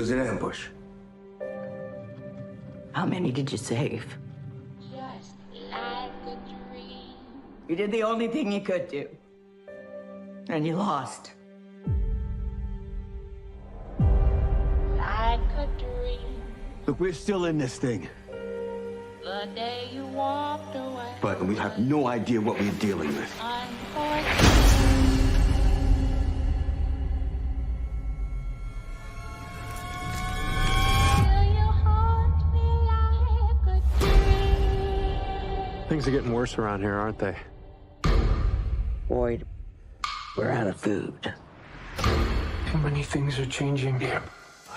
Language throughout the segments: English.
was an ambush. How many did you save? Just like a dream. You did the only thing you could do. And you lost. Like a dream. Look, we're still in this thing. The day you walked away. But we have no idea what we're dealing with. Unfortunately. Will you haunt me like a dream? Things are getting worse around here, aren't they? Boyd, we're out of food. Too many things are changing here.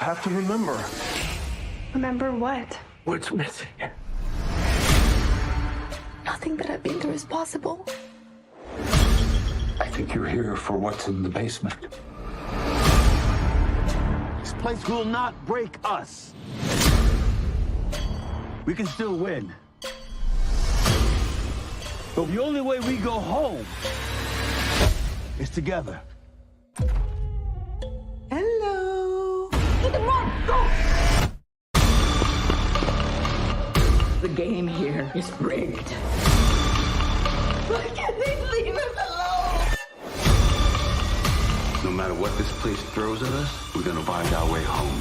I have to remember. Remember what? What's missing? Nothing that I've been through is possible. I think you're here for what's in the basement. This place will not break us. We can still win. But the only way we go home is together. Hello. The game here is rigged. Why can't they leave us alone? No matter what this place throws at us, we're gonna find our way home.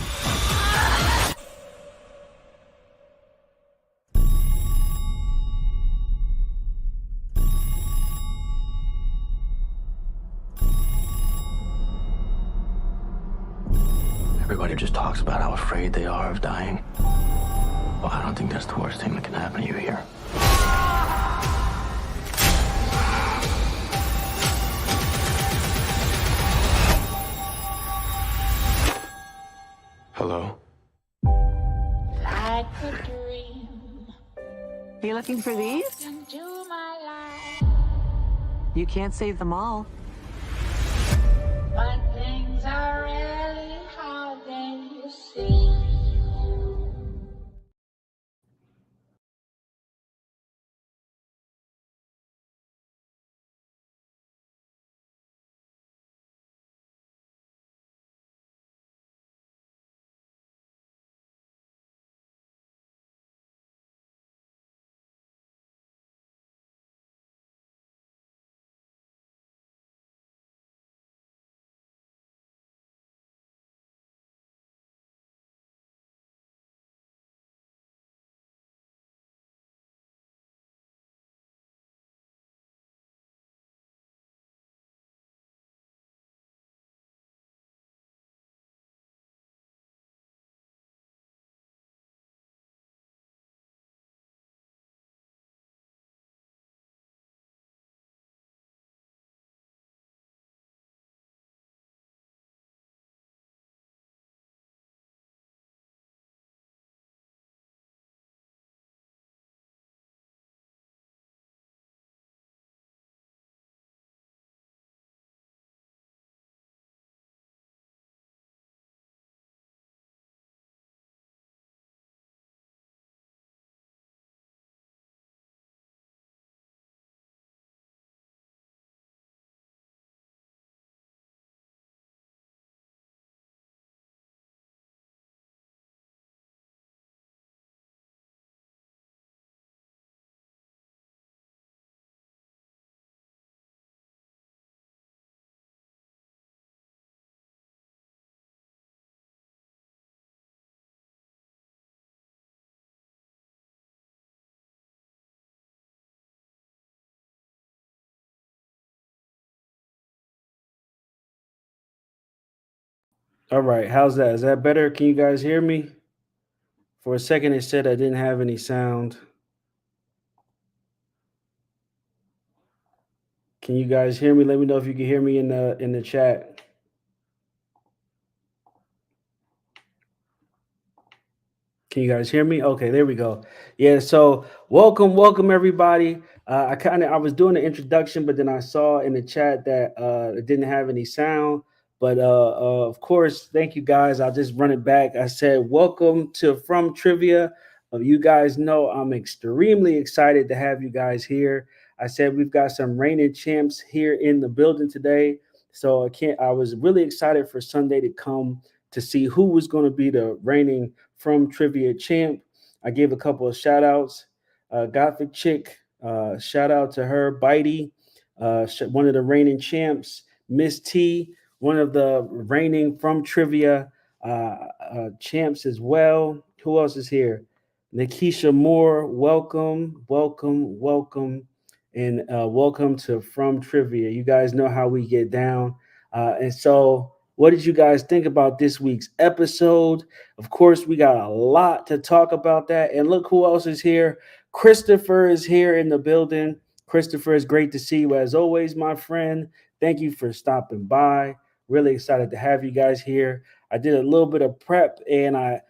Everybody just talks about how afraid they are of dying. Well, I don't think that's the worst thing that can happen to you here. Hello? Like a dream. Are you looking for these? Into my life. You can't save them all. But things are really hard than you see. All right, how's that? Is that better? Can you guys hear me? For a second, it said I didn't have any sound. Can you guys hear me? Let me know if you can hear me in the chat. Can you guys hear me? Okay, there we go. Yeah, so welcome everybody. I was doing the introduction, but then I saw in the chat that it didn't have any sound. But of course, thank you guys. I'll just run it back. I said, welcome to From Trivia. You guys know I'm extremely excited to have you guys here. I said we've got some reigning champs here in the building today. So I was really excited for Sunday to come to see who was going to be the reigning From Trivia champ. I gave a couple of shout outs. Gothic Chick, shout out to her. Bitey, one of the reigning champs. Miss T, one of the reigning From Trivia champs as well. Who else is here? Nikisha Moore, welcome, welcome, welcome, and welcome to From Trivia. You guys know how we get down. And so, what did you guys think about this week's episode? Of course, we got a lot to talk about that. And look who else is here. Christopher is here in the building. Christopher, it's great to see you as always, my friend. Thank you for stopping by. Really excited to have you guys here. I did a little bit of prep, and I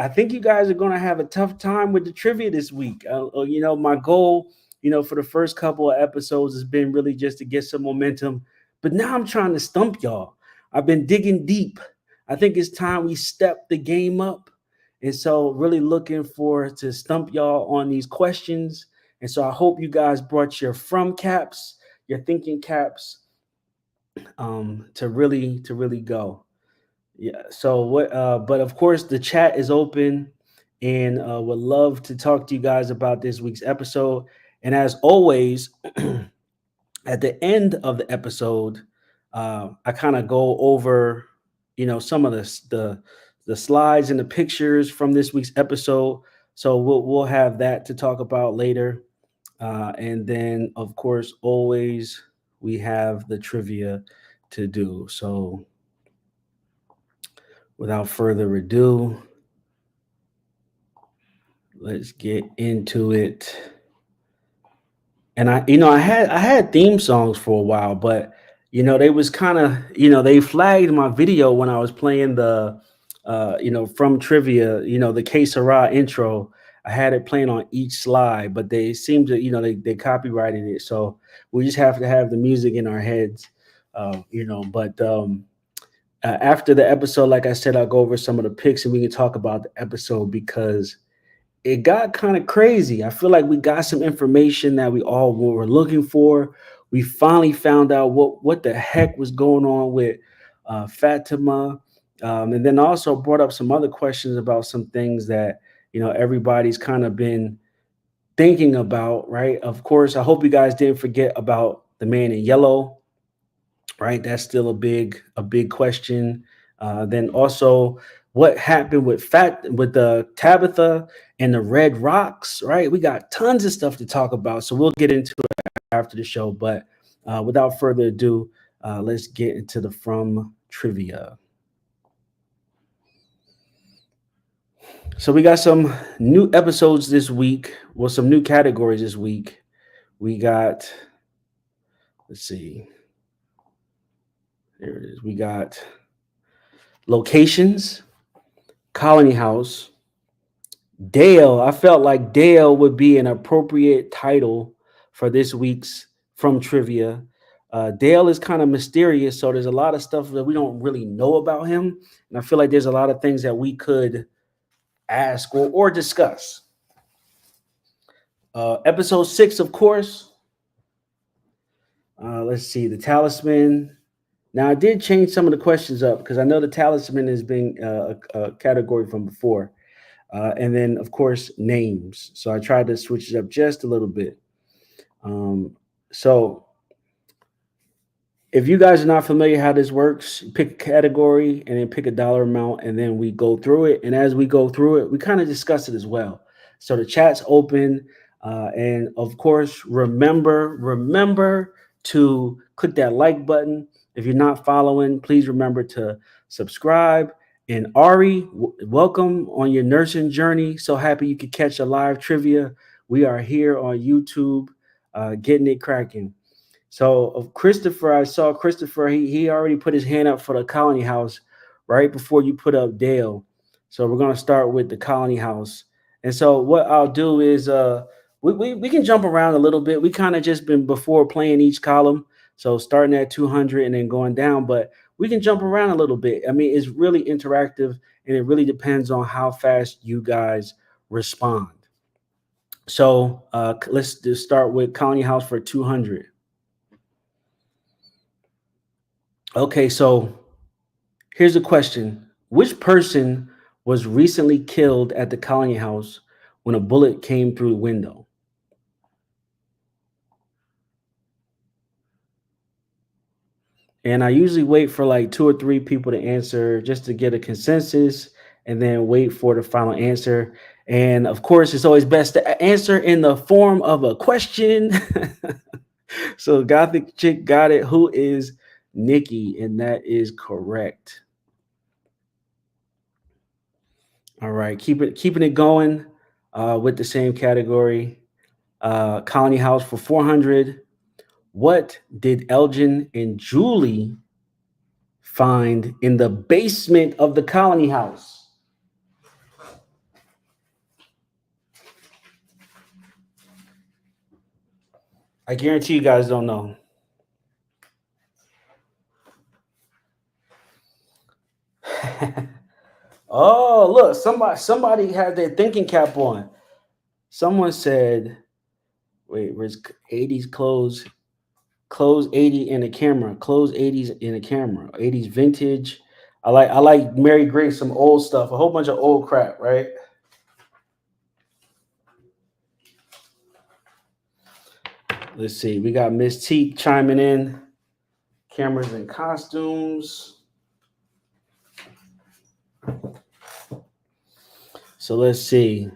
think you guys are going to have a tough time with the trivia this week. My goal, for the first couple of episodes has been really just to get some momentum. But now I'm trying to stump y'all. I've been digging deep. I think it's time we step the game up. And so really looking forward to stump y'all on these questions. And so I hope you guys brought your From caps, your thinking caps, to really go. Yeah. So but of course the chat is open, and would love to talk to you guys about this week's episode. And as always, at the end of the episode, I kind of go over, some of the slides and the pictures from this week's episode. So we'll have that to talk about later. And then, of course, always we have the trivia to do. So without further ado, let's get into it. And I had theme songs for a while, but they was kind of, they flagged my video when I was playing the From Trivia, the Que Sera intro. I had it playing on each slide, but they seemed to, they copyrighted it. So we just have to have the music in our heads, but after the episode, like I said, I'll go over some of the picks and we can talk about the episode because it got kind of crazy. I feel like we got some information that we all were looking for. We finally found out what the heck was going on with Fatima. And then also brought up some other questions about some things that, everybody's kind of been thinking about, right? Of course, I hope you guys didn't forget about the man in yellow, right? That's still a big question. Then also what happened with the Tabitha and the Red Rocks, right? We got tons of stuff to talk about. So we'll get into it after the show. But without further ado, let's get into the From Trivia. So we got some new episodes this week. Well, some new categories this week. We got, let's see. There it is. We got locations, Colony House, Dale. I felt like Dale would be an appropriate title for this week's From Trivia. Dale is kind of mysterious, so there's a lot of stuff that we don't really know about him. And I feel like there's a lot of things that we could ask or discuss. Episode 6, of course. Let's see, the Talisman. Now, I did change some of the questions up because I know the Talisman has been a category from before. And then, of course, names. So I tried to switch it up just a little bit. So if you guys are not familiar how this works, pick a category and then pick a dollar amount, and then we go through it. And as we go through it, we kind of discuss it as well. So the chat's open. And, of course, remember to click that like button. If you're not following, please remember to subscribe. And Ari, welcome on your nursing journey. So happy you could catch a live trivia. We are here on YouTube, getting it cracking. So of Christopher, I saw Christopher, he already put his hand up for the Colony House right before you put up Dale. So we're going to start with the Colony House. And so what I'll do is we can jump around a little bit. We kind of just been before playing each column. So starting at 200 and then going down, but we can jump around a little bit. I mean, it's really interactive and it really depends on how fast you guys respond. So let's just start with Colony House for 200. Okay, so here's a question. Which person was recently killed at the Colony House when a bullet came through the window? And I usually wait for like 2 or 3 people to answer just to get a consensus and then wait for the final answer. And of course, it's always best to answer in the form of a question. So Gothic Chick got it. Who is Nikki? And that is correct. All right, keeping it going with the same category. Colony House for 400. What did Elgin and Julie find in the basement of the Colony House? I guarantee you guys don't know. Oh, look, somebody had their thinking cap on. Someone said, wait, where's 80s clothes? Clothes 80 in a camera. Clothes 80s in a camera. 80s vintage. I like Mary Grace, some old stuff, a whole bunch of old crap, right? Let's see. We got Miss T chiming in. Cameras and costumes. So let's see.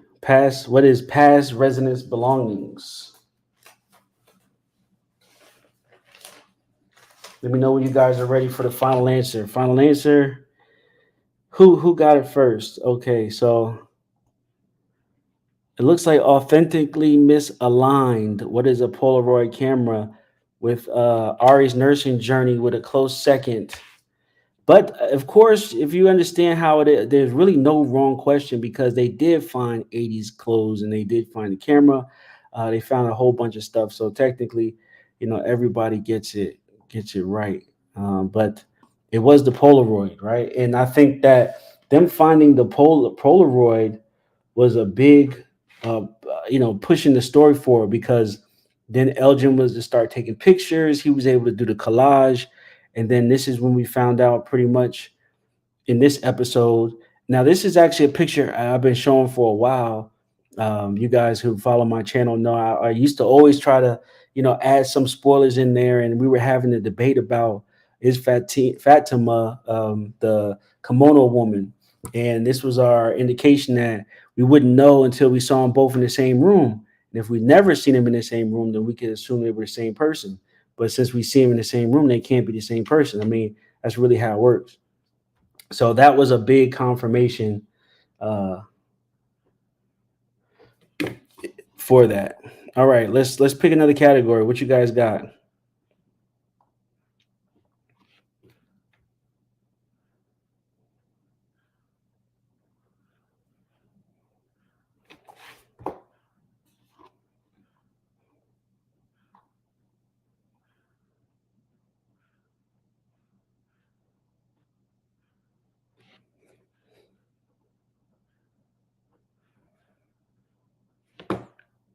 What is past residence belongings? Let me know when you guys are ready for the final answer. Final answer. Who got it first? Okay, so it looks like authentically misaligned. What is a Polaroid camera with Ari's nursing journey with a close second? But of course, if you understand how it is, there's really no wrong question because they did find 80s clothes and they did find the camera. They found a whole bunch of stuff. So technically, everybody gets it right. But it was the Polaroid, right? And I think that them finding the Polaroid was a big, pushing the story forward because then Elgin was to start taking pictures. He was able to do the collage. And then this is when we found out pretty much in this episode. Now, this is actually a picture I've been showing for a while. You guys who follow my channel know I used to always try to, add some spoilers in there. And we were having a debate about is Fatima the kimono woman. And this was our indication that we wouldn't know until we saw them both in the same room. And if we never seen them in the same room, then we could assume they were the same person. But since we see them in the same room, they can't be the same person. I mean, that's really how it works. So that was a big confirmation for that. All right, let's pick another category. What you guys got?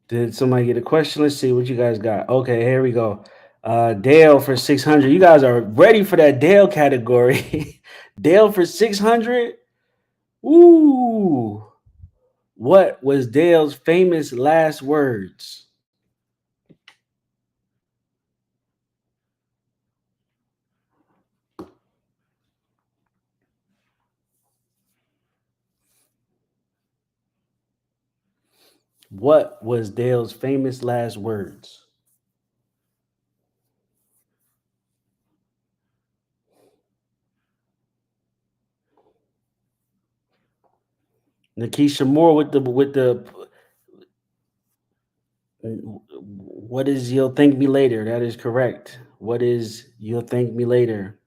Did somebody get a question? Let's see what you guys got. Okay, here we go. Dale for 600. You guys are ready for that Dale category. Dale for 600. Ooh. What was Dale's famous last words? What was Dale's famous last words? Nakisha Moore with the what is you'll thank me later? That is correct. What is you'll thank me later?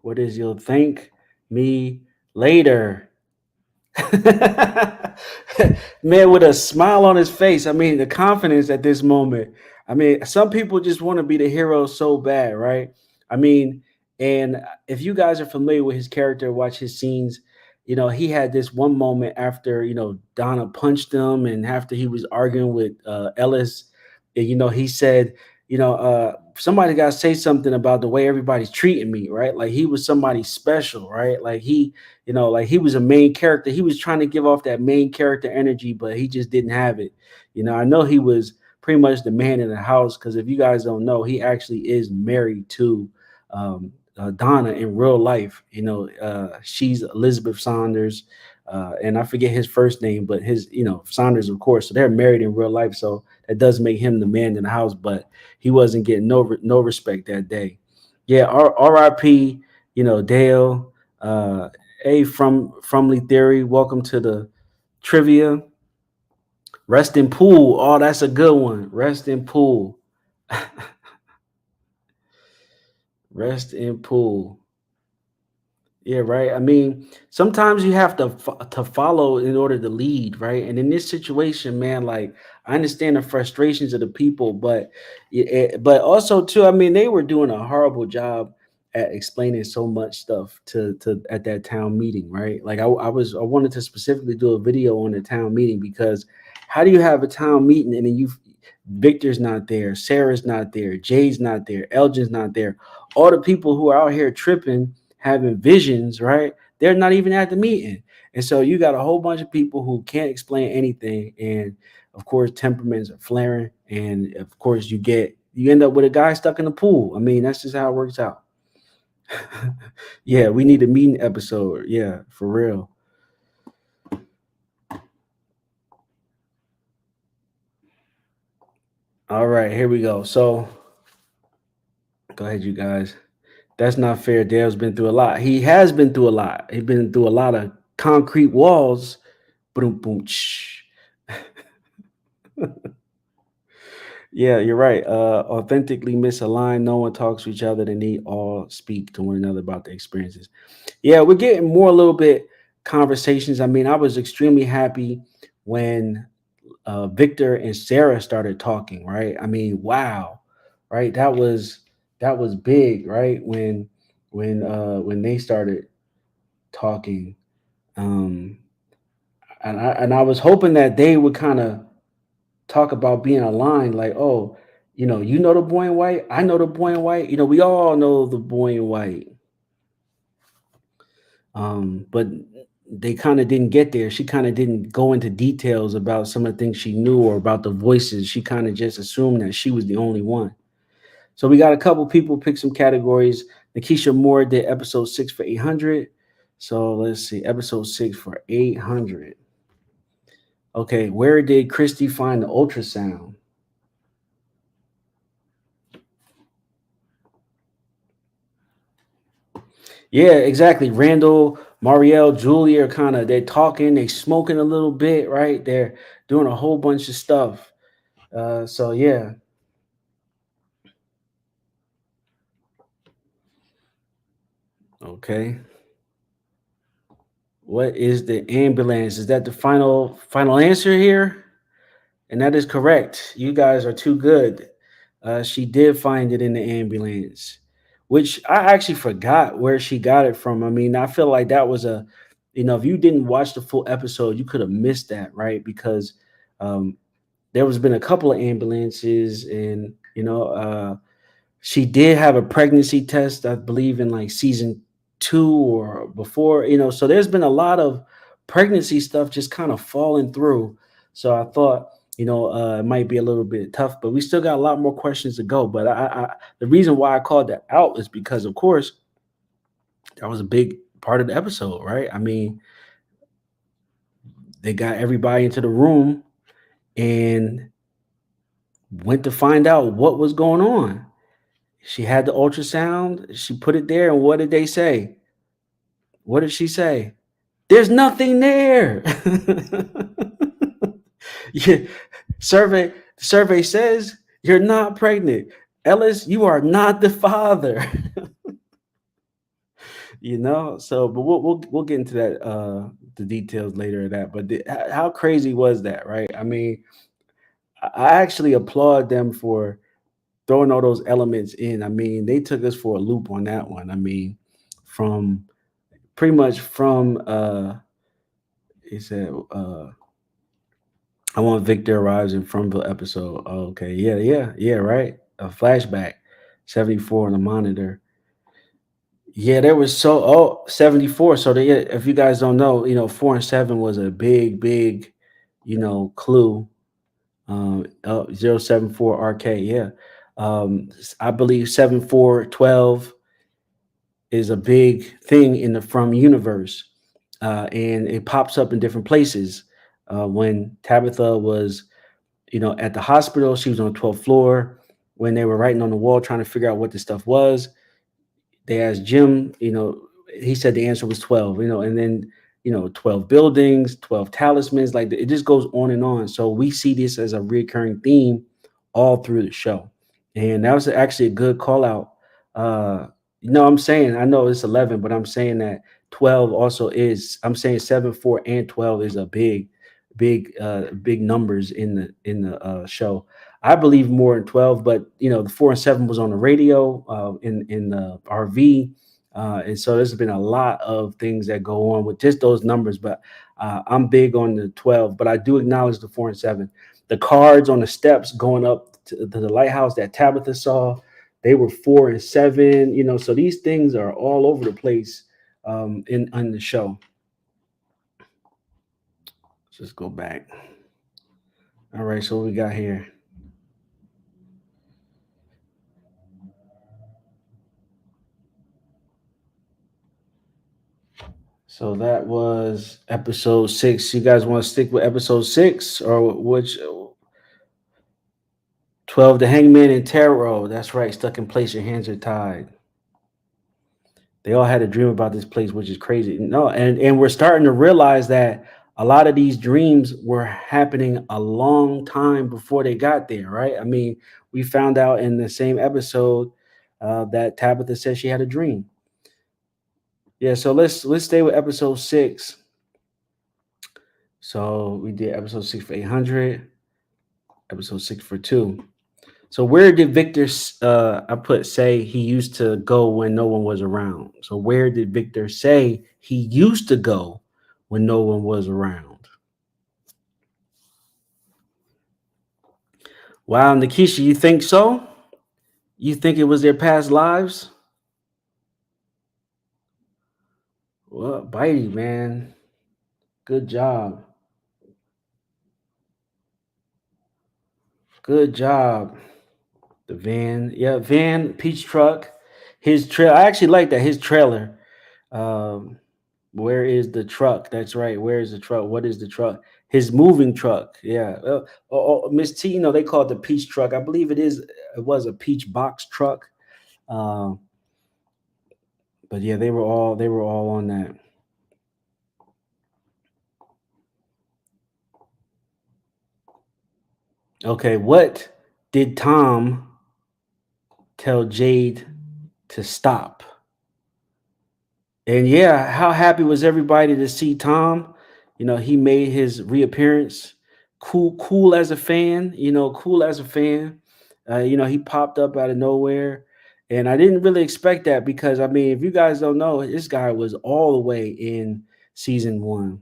What is you'll thank me later? Man, with a smile on his face. I mean, the confidence at this moment. I mean, some people just want to be the hero so bad, right? I mean, and if you guys are familiar with his character, watch his scenes, he had this one moment after, Donna punched him and after he was arguing with Ellis, he said, somebody got to say something about the way everybody's treating me, right? Like he was somebody special, right? Like he, like he was a main character. He was trying to give off that main character energy, but he just didn't have it. I know he was pretty much the man in the house because if you guys don't know, he actually is married to Donna in real life. She's Elizabeth Saunders, and I forget his first name, but his, Saunders, of course. So they're married in real life. So that does make him the man in the house, but he wasn't getting no respect that day. Yeah, R.I.P. Dale. From Lee Theory. Welcome to the trivia. Rest in Pool. Oh, that's a good one. Rest in Pool. Rest in Pool. Yeah, right. I mean, sometimes you have to follow in order to lead, right? And in this situation, man, like I understand the frustrations of the people, but but also too, I mean, they were doing a horrible job at explaining so much stuff to at that town meeting, right? Like I wanted to specifically do a video on the town meeting because how do you have a town meeting and then Victor's not there, Sarah's not there, Jay's not there, Elgin's not there, all the people who are out here tripping, having visions, right? They're not even at the meeting. And so you got a whole bunch of people who can't explain anything. And of course, temperaments are flaring. And of course, you end up with a guy stuck in the pool. I mean, that's just how it works out. Yeah, we need a meeting episode. Yeah, for real. All right, here we go. So go ahead, you guys. That's not fair. Dale's been through a lot. He has been through a lot. He's been through a lot of concrete walls. Boom, boom. Yeah, you're right. Authentically misaligned. No one talks to each other. They need all speak to one another about their experiences. Yeah, we're getting more a little bit conversations. I mean, I was extremely happy when Victor and Sarah started talking, right? I mean, wow, right? That was big, right? When they started talking, and I was hoping that they would kind of talk about being aligned, like, oh, you know the boy in white, I know the boy in white, we all know the boy in white. But they kind of didn't get there. She kind of didn't go into details about some of the things she knew or about the voices. She kind of just assumed that she was the only one. So we got a couple people pick some categories. Nikisha Moore did episode 6 for 800. So let's see, episode 6 for 800. Okay, where did Christy find the ultrasound? Yeah, exactly. Randall, Marielle, Julia are they're talking, they smoking a little bit, right? They're doing a whole bunch of stuff. So yeah. Okay. What is the ambulance? Is that the final answer here? And that is correct. You guys are too good. She did find it in the ambulance, which I actually forgot where she got it from. I mean, I feel like that was if you didn't watch the full episode, you could have missed that, right? Because there was been a couple of ambulances and, she did have a pregnancy test, I believe, in like season 2 or before, so there's been a lot of pregnancy stuff just kind of falling through. So I thought, it might be a little bit tough, but we still got a lot more questions to go. But the reason why I called that out is because, of course, that was a big part of the episode, right? I mean, they got everybody into the room and went to find out what was going on. She had the ultrasound. She put it there. And what did they say? What did she say? There's nothing there. Yeah. Survey says you're not pregnant. Ellis, you are not the father. So but we'll get into that the details later of that. But how crazy was that, right? I mean, I actually applaud them for throwing all those elements in. I mean, they took us for a loop on that one. I mean, pretty much from he said I want Victor arrives in Fromville episode. Okay, yeah, right. A flashback. 74 on the monitor. Yeah, there was 74. So if you guys don't know, 4 and 7 was a big, clue. 074 RK. Yeah. I believe 7412 is a big thing in the From universe. And it pops up in different places. When Tabitha was, at the hospital, she was on the 12th floor. When they were writing on the wall trying to figure out what this stuff was, they asked Jim, he said the answer was 12, and then, 12 buildings, 12 talismans, like it just goes on and on. So we see this as a recurring theme all through the show. And that was actually a good call out. I'm saying, I know it's 11, but I'm saying that 12 also is, I'm saying 7, 4, and 12 is a big numbers in the show. I believe more in 12, but the 4 and 7 was on the radio in the RV. And so there's been a lot of things that go on with just those numbers, but I'm big on the 12, but I do acknowledge the 4 and 7. The cards on the steps going up to the lighthouse that Tabitha saw, they were 4 and 7, so these things are all over the place in the show. Let's just go back. All right, so what we got here? So that was episode 6. You guys want to stick with episode 6 or which? 12, the Hangman and Tarot. That's right. Stuck in place. Your hands are tied. They all had a dream about this place, which is crazy. No, and we're starting to realize that a lot of these dreams were happening a long time before they got there, right? I mean, we found out in the same episode that Tabitha said she had a dream. Yeah, so let's stay with episode 6. So we did episode 6 for 800, episode 6 for 2. So where did Victor say he used to go when no one was around? So where did Victor say he used to go when no one was around? Wow, Nikisha, you think so? You think it was their past lives? Well, Bitey, man. Good job. Good job. The van. Yeah, van, peach truck. His trail. I actually like that. His trailer. Where is the truck? That's right. Where is the truck? What is the truck? His moving truck. Yeah. Miss T, they call it the peach truck. I believe it was a peach box truck. But yeah, they were all on that. Okay, what did Tom tell Jade to stop? And yeah, how happy was everybody to see Tom? He made his reappearance. Cool as a fan, cool as a fan. He popped up out of nowhere. And I didn't really expect that because, I mean, if you guys don't know, this guy was all the way in season 1.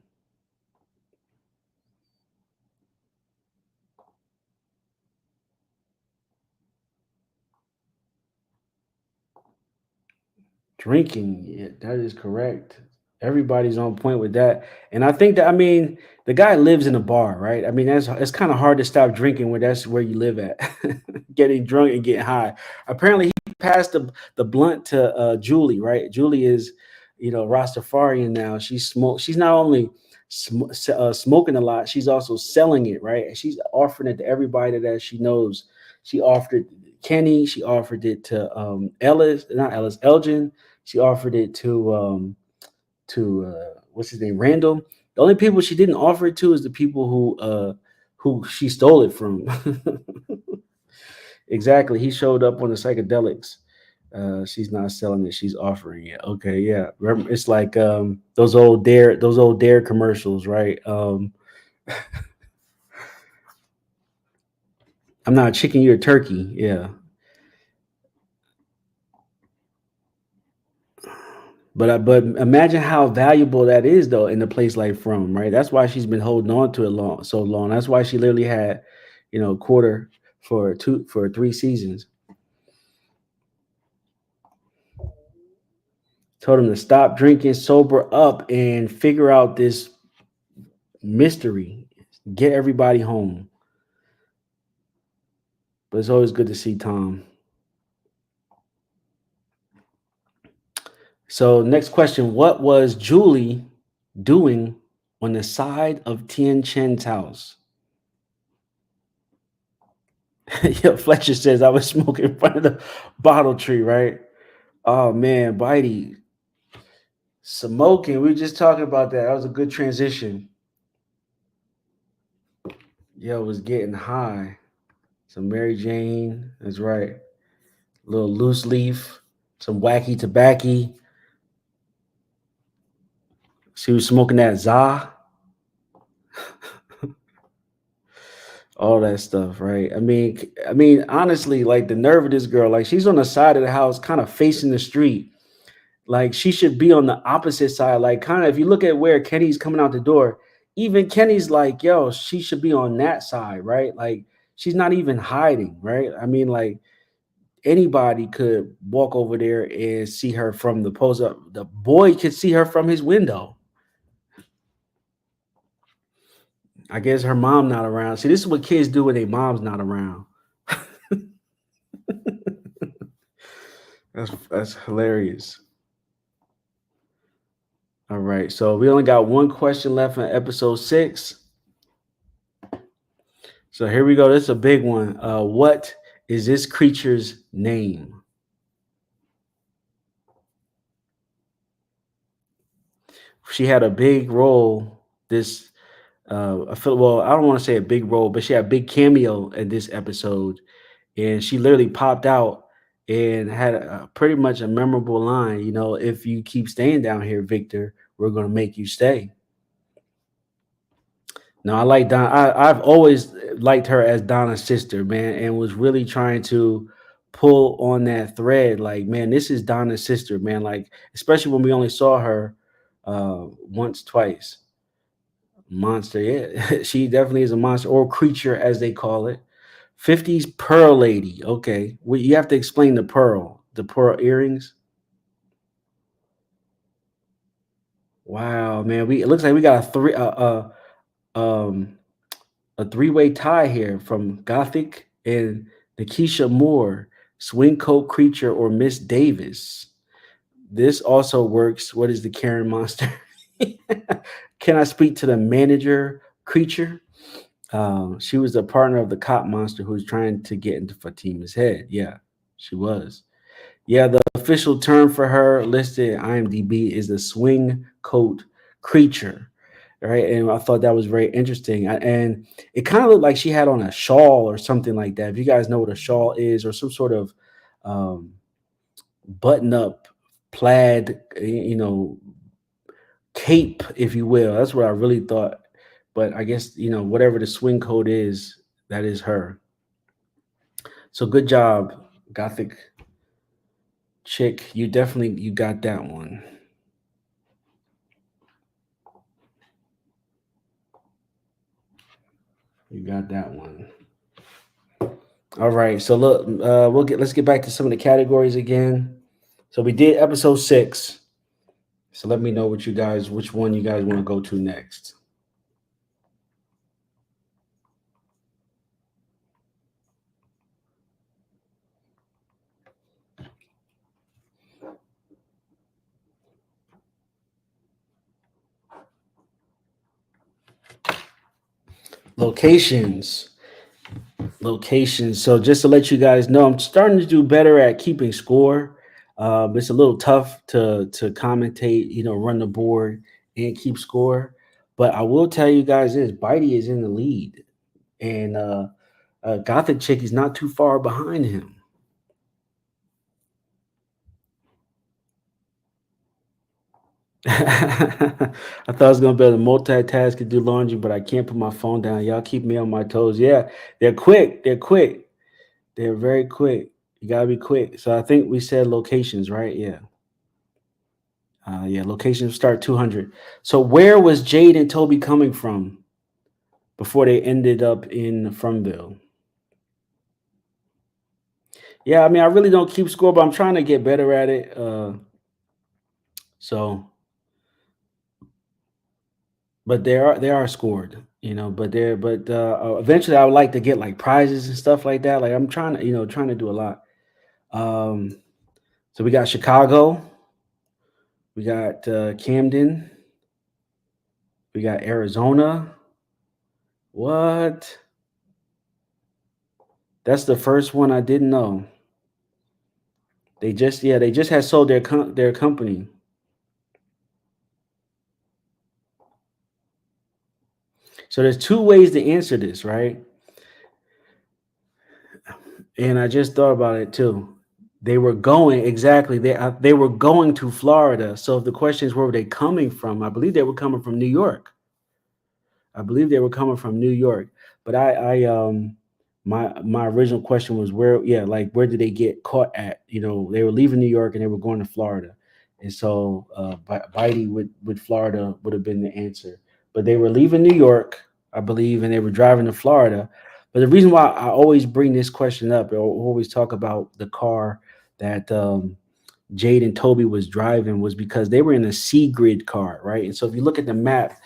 Drinking, yeah, that is correct. Everybody's on point with that. And I think that, I mean, the guy lives in a bar, right? I mean, it's kind of hard to stop drinking when that's where you live at. Getting drunk and getting high. Apparently, he passed the blunt to Julie, right? Julie is, Rastafarian now. She's not only smoking a lot, she's also selling it, right? She's offering it to everybody that she knows. She offered it to Kenny. She offered it to Elgin. She offered it to what's his name, Randall. The only people she didn't offer it to is the people who she stole it from. Exactly. He showed up on the psychedelics. She's not selling it. She's offering it. Okay, yeah. Remember, it's like those old Dare commercials, right? I'm not a chicken, you're a turkey. Yeah. But imagine how valuable that is, though, in a place like From, right? That's why she's been holding on to it so long. That's why she literally had, quarter for 3 seasons. Told him to stop drinking, sober up, and figure out this mystery. Get everybody home. But it's always good to see Tom. So next question. What was Julie doing on the side of Tien Chen's house? Yeah, Fletcher says I was smoking in front of the bottle tree, right? Oh man, Bitey. Smoking. We were just talking about that. That was a good transition. Yo, was getting high. Some Mary Jane. That's right. A little loose leaf. Some wacky tobacco. She was smoking that za. All that stuff, right? I mean, honestly, like the nerve of this girl, like she's on the side of the house, kind of facing the street. Like she should be on the opposite side. Like, kind of, if you look at where Kenny's coming out the door, even Kenny's like, yo, she should be on that side, right? Like, she's not even hiding, right? I mean, like anybody could walk over there and see her from the post up. The boy could see her from his window. I guess her mom not around. See, this is what kids do when their mom's not around. That's hilarious. All right, so we only got one question left in episode 6. So here we go. This is a big one. What is this creature's name? She had a big role. I don't want to say a big role, but she had a big cameo in this episode, and she literally popped out and had pretty much a memorable line. You know, if you keep staying down here, Victor, we're going to make you stay. Now, I like Don. I've always liked her as Donna's sister, man, and was really trying to pull on that thread. Like, man, this is Donna's sister, man. Like, especially when we only saw her once, twice. Monster, yeah. She definitely is a monster, or creature, as they call it. 50s pearl lady. Okay. Well, you have to explain the pearl earrings. Wow, man. It looks like we got a three-way tie here from Gothic and Nikisha Moore, Swing Coat Creature, or Miss Davis. This also works. What is the Karen monster? Can I speak to the manager creature? She was the partner of the cop monster who was trying to get into Fatima's head. Yeah, she was. Yeah, the official term for her listed IMDb is the swing coat creature. Right. And I thought that was very interesting. And it kind of looked like she had on a shawl or something like that. If you guys know what a shawl is, or some sort of button-up plaid, cape, if you will. That's what I really thought. But I guess, whatever the swing code is, that is her. So good job, Gothic chick. You got that one. You got that one. All right. So look, let's get back to some of the categories again. So we did episode 6. So let me know which one you guys want to go to next. Locations. So just to let you guys know, I'm starting to do better at keeping score. It's a little tough to commentate, run the board and keep score. But I will tell you guys this: Bitey is in the lead, and Gothic Chick is not too far behind him. I thought I was gonna be able to multitask and do laundry, but I can't put my phone down. Y'all keep me on my toes. Yeah, they're quick. They're very quick. You gotta be quick. So I think we said locations, right? Yeah. Locations start 200. So where was Jade and Toby coming from before they ended up in Fromville? Yeah, I mean, I really don't keep score, but I'm trying to get better at it. So, but they are scored, but eventually I would like to get like prizes and stuff like that. Like I'm trying to, trying to do a lot. Um, so we got Chicago, we got Camden, we got Arizona. What? That's the first one I didn't know. They just had sold their company. So there's two ways to answer this, right? And I just thought about it too. They were going exactly. They were going to Florida. So if the question is where were they coming from, I believe they were coming from New York. But my original question was where, yeah, like where did they get caught at? They were leaving New York and they were going to Florida, and so Bitey with Florida would have been the answer. But they were leaving New York, I believe, and they were driving to Florida. But the reason why I always bring this question up, or always talk about the car that Jade and Toby was driving, was because they were in a Seagrid car, right? And so if you look at the map,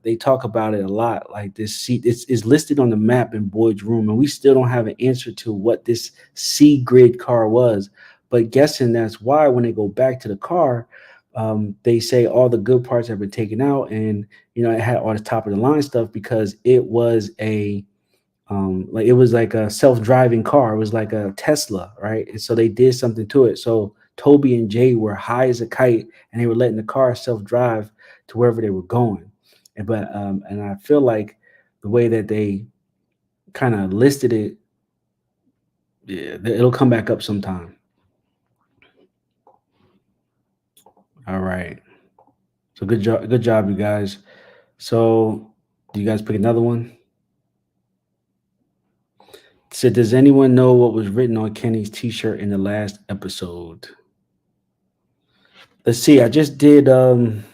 they talk about it a lot. Like this seat is listed on the map in Boyd's room, and we still don't have an answer to what this Seagrid car was. But guessing that's why when they go back to the car, they say all the good parts have been taken out, and it had all the top of the line stuff because it was a like a self-driving car. It was like a Tesla, right? And so they did something to it. So Toby and Jay were high as a kite, and they were letting the car self-drive to wherever they were going. And I feel like the way that they kind of listed it, yeah, it'll come back up sometime. All right. So good job, you guys. So do you guys pick another one? So does anyone know what was written on Kenny's t-shirt in the last episode? Let's see. I just did I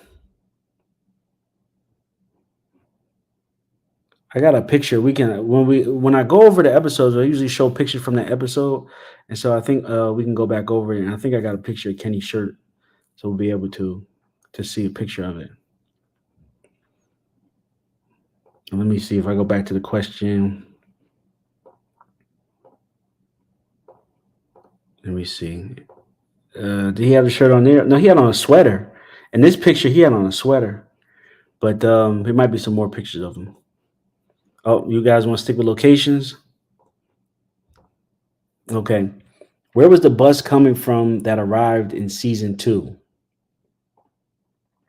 got a picture. We can when I go over the episodes, I usually show pictures from that episode. And so I think we can go back over it. And I think I got a picture of Kenny's shirt. So we'll be able to see a picture of it. Let me see if I go back to the question. Let me see. Did he have a shirt on there? No, he had on a sweater. In this picture, he had on a sweater. But there might be some more pictures of him. Oh, you guys want to stick with locations? Okay. Where was the bus coming from that arrived in season 2?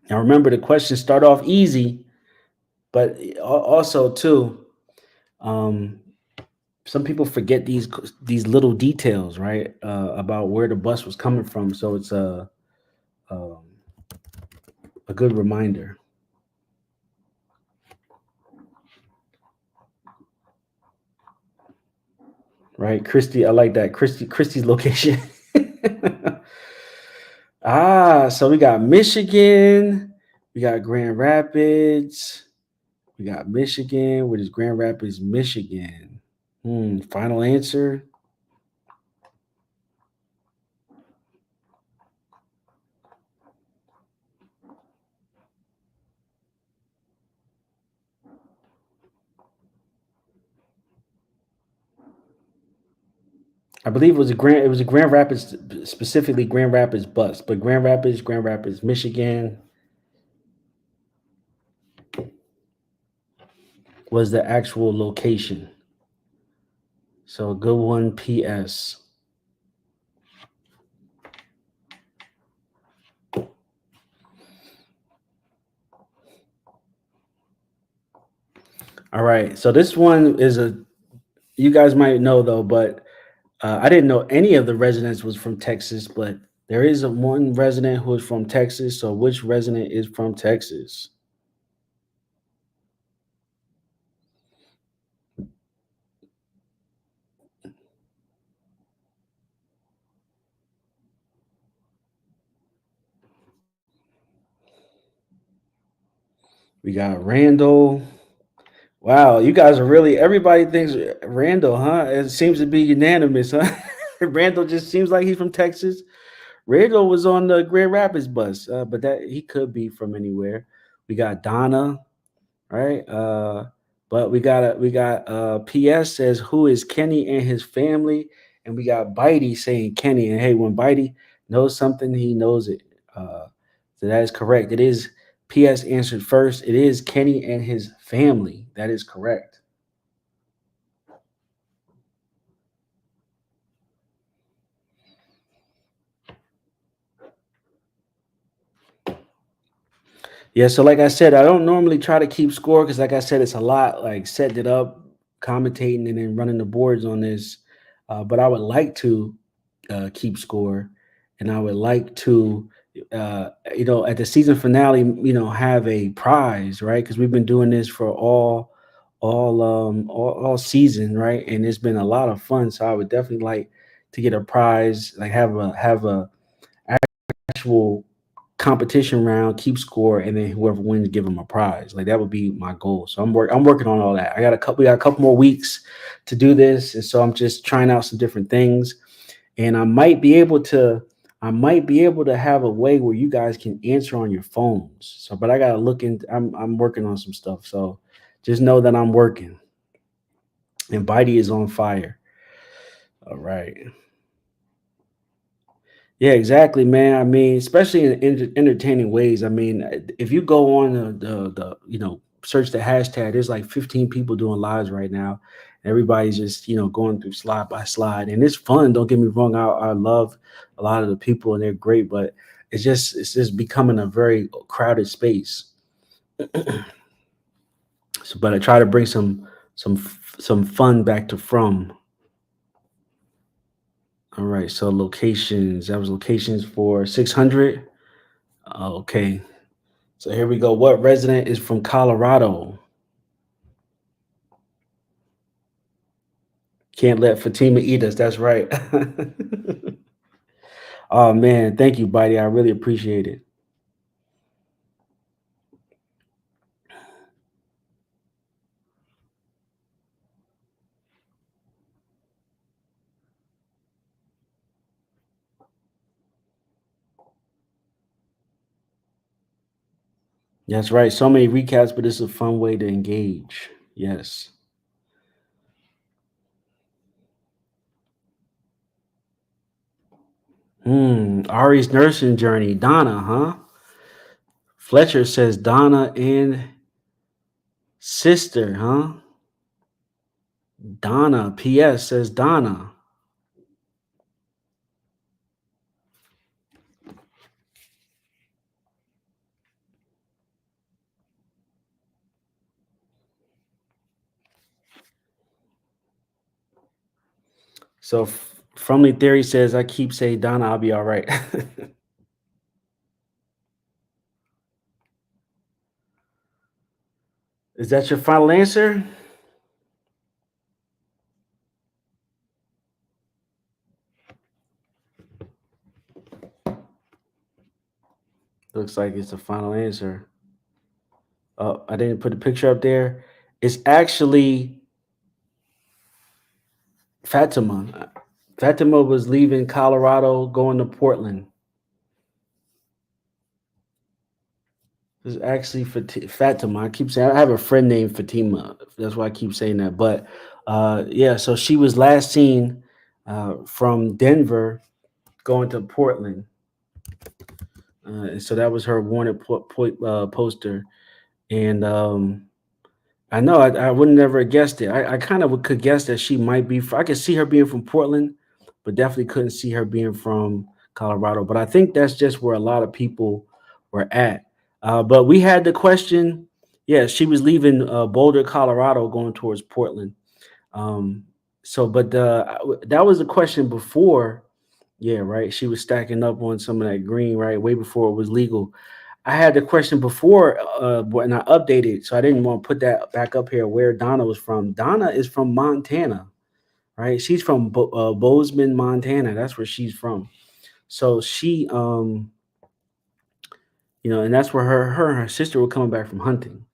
Now remember, the questions start off easy, but also too, some people forget these little details, right? About where the bus was coming from. So it's a good reminder. Right, Christy, I like that. Christy's location. So we got Michigan, we got Grand Rapids, we got Michigan. What is Grand Rapids, Michigan? Final answer. I believe it was a Grand Rapids, specifically Grand Rapids bus, but Grand Rapids, Michigan was the actual location. So good one, PS. All right, so this one is you guys might know though, but I didn't know any of the residents was from Texas, but there is one resident who is from Texas. So which resident is from Texas? We got Randall. Wow, you guys are really, everybody thinks Randall, huh? It seems to be unanimous, huh? Randall just seems like he's from Texas. Randall was on the Grand Rapids bus, but that he could be from anywhere. We got Donna, right? But we got PS says who is Kenny and his family, and we got Bitey saying Kenny. And hey, when Bitey knows something, he knows it. So that is correct. It is PS answered first. It is Kenny and his family. That is correct. Yeah, so like I said, I don't normally try to keep score because, like I said, it's a lot like setting it up, commentating, and then running the boards on this. But I would like to keep score, and I would like to, at the season finale, have a prize, right? Because we've been doing this for all season, right? And it's been a lot of fun. So I would definitely like to get a prize, like have a actual competition round, keep score, and then whoever wins, give them a prize. Like that would be my goal. So I'm working on all that. We got a couple more weeks to do this, and so I'm just trying out some different things. And I might be able to have a way where you guys can answer on your phones. So, but I gotta look into. I'm working on some stuff. So just know that I'm working. And Bitey is on fire. All right. Yeah, exactly, man. I mean, especially in entertaining ways. I mean, if you go on the search the hashtag, there's like 15 people doing lives right now. Everybody's just going through slide by slide, and it's fun. Don't get me wrong. I love a lot of the people, and they're great. But it's just becoming a very crowded space. So, but I try to bring some fun back to From. All right, so locations. That was locations for 600. Okay, so here we go. What resident is from Colorado? Can't let Fatima eat us. That's right. Oh man, thank you, buddy. I really appreciate it. That's right. So many recaps, but it's a fun way to engage. Yes. Ari's nursing journey. Donna, huh? Fletcher says Donna and sister, huh? Donna. PS says Donna. So Fromly Theory says I keep saying Donna, I'll be all right. Is that your final answer? Looks like it's the final answer. Oh, I didn't put the picture up there. It's actually Fatima. Fatima was leaving Colorado, going to Portland. It's actually Fatima. I keep saying I have a friend named Fatima. That's why I keep saying that. But yeah, so she was last seen from Denver going to Portland. So that was her wanted poster. And I know I would never have guessed it. I kind of could guess that she might be. I could see her being from Portland, but definitely couldn't see her being from Colorado. But I think that's just where a lot of people were at. But we had the question. Yeah, she was leaving Boulder, Colorado, going towards Portland. But that was the question before. Yeah, right. She was stacking up on some of that green, right, way before it was legal. I had the question before when I updated, so I didn't want to put that back up here where Donna was from. Donna is from Montana, right? She's from Bozeman, Montana. That's where she's from. So she, and that's where her and her sister were coming back from hunting.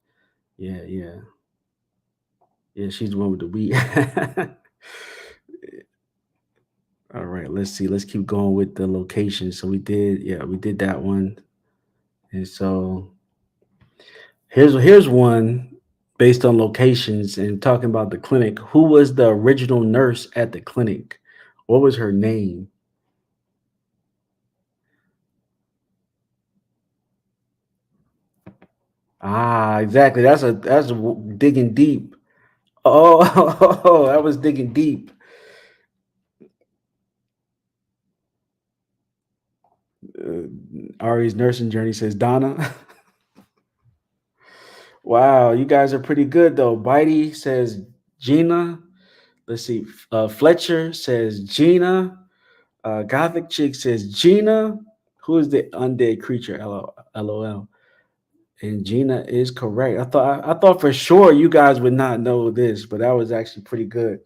Yeah. She's the one with the weed. All right, let's see. Let's keep going with the location. So we did that one. And so here's one based on locations and talking about the clinic. Who was the original nurse at the clinic? What was her name? Ah, exactly. Digging deep. Oh, that was digging deep. Ari's nursing journey says Donna. Wow, you guys are pretty good though. Bitey says Gina. Let's see. Fletcher says Gina. Gothic chick says Gina. Who is the undead creature? LOL. And Gina is correct. I thought for sure you guys would not know this, but that was actually pretty good.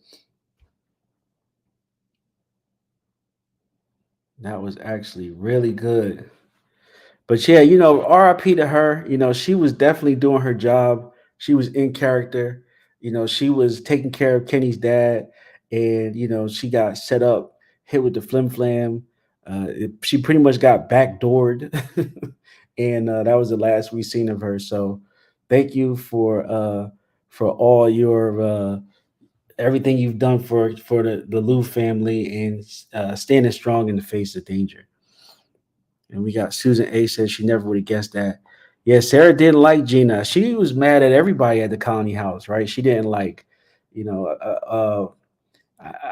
That was actually really good. But yeah, RIP to her. She was definitely doing her job. She was in character. She was taking care of Kenny's dad, and she got set up, hit with the flim flam. She pretty much got backdoored, and that was the last we seen of her. So, thank you for all your everything you've done for the Lou family and standing strong in the face of danger. And we got Susan A says she never would have guessed that. Yeah, Sarah didn't like Gina. She was mad at everybody at the Colony House, right? She didn't like, I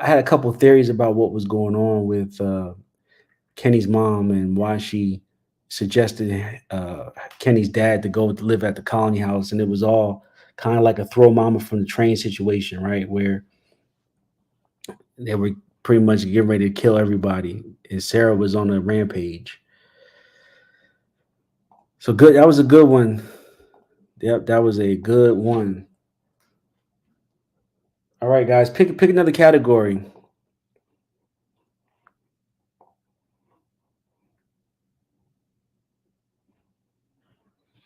had a couple theories about what was going on with Kenny's mom and why she suggested Kenny's dad to go live at the Colony House. And it was all kind of like a throw mama from the train situation, right? Where they were pretty much getting ready to kill everybody. And Sarah was on a rampage. So good. That was a good one. Yep, that was a good one. All right, guys, pick another category.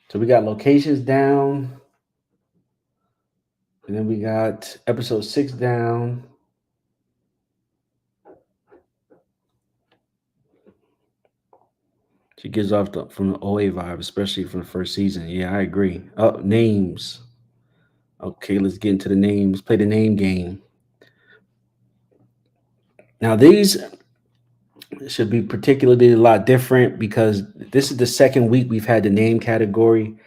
So we got locations down, and then we got episode 6 down. She gives off from the OA vibe, especially from the first season. Yeah, I agree. Oh, names. Okay, let's get into the names. Play the name game. Now, these should be particularly a lot different because this is the second week we've had the name category.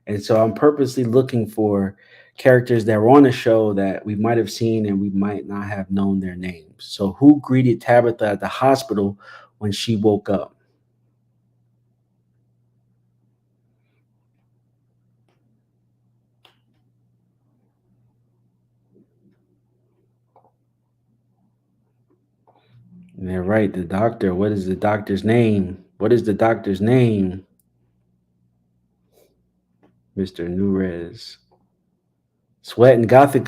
And so I'm purposely looking for characters that were on the show that we might have seen and we might not have known their names. So who greeted Tabitha at the hospital when she woke up? Yeah, right. The doctor. What is the doctor's name? What is the doctor's name? Mr. Nurez. Sweating. Gothic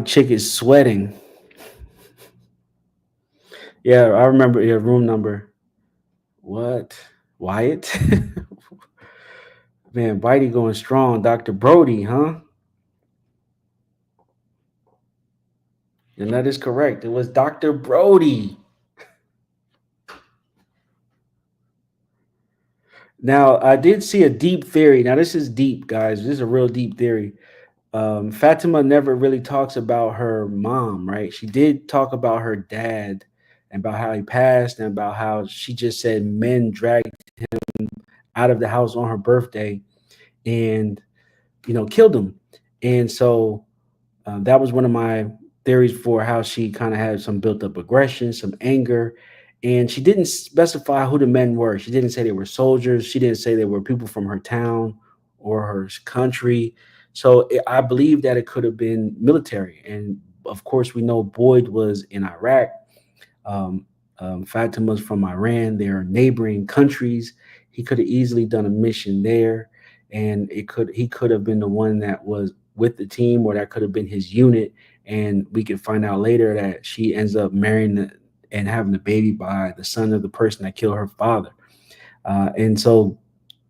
chick is sweating. Yeah, I remember your room number. What? Wyatt? Man, Bitey going strong. Dr. Brody, huh? And that is correct. It was Dr. Brody. Now, I did see a deep theory. Now, this is deep, guys. This is a real deep theory. Fatima never really talks about her mom, right? She did talk about her dad and about how he passed and about how she just said men dragged him out of the house on her birthday and, killed him. And so that was one of my theories for how she kind of had some built up aggression, some anger. And she didn't specify who the men were. She didn't say they were soldiers. She didn't say they were people from her town or her country. So I believe that it could have been military. And of course, we know Boyd was in Iraq. Fatima's from Iran. They're neighboring countries. He could have easily done a mission there. And he could have been the one that was with the team, or that could have been his unit. And we can find out later that she ends up marrying and having a baby by the son of the person that killed her father. And so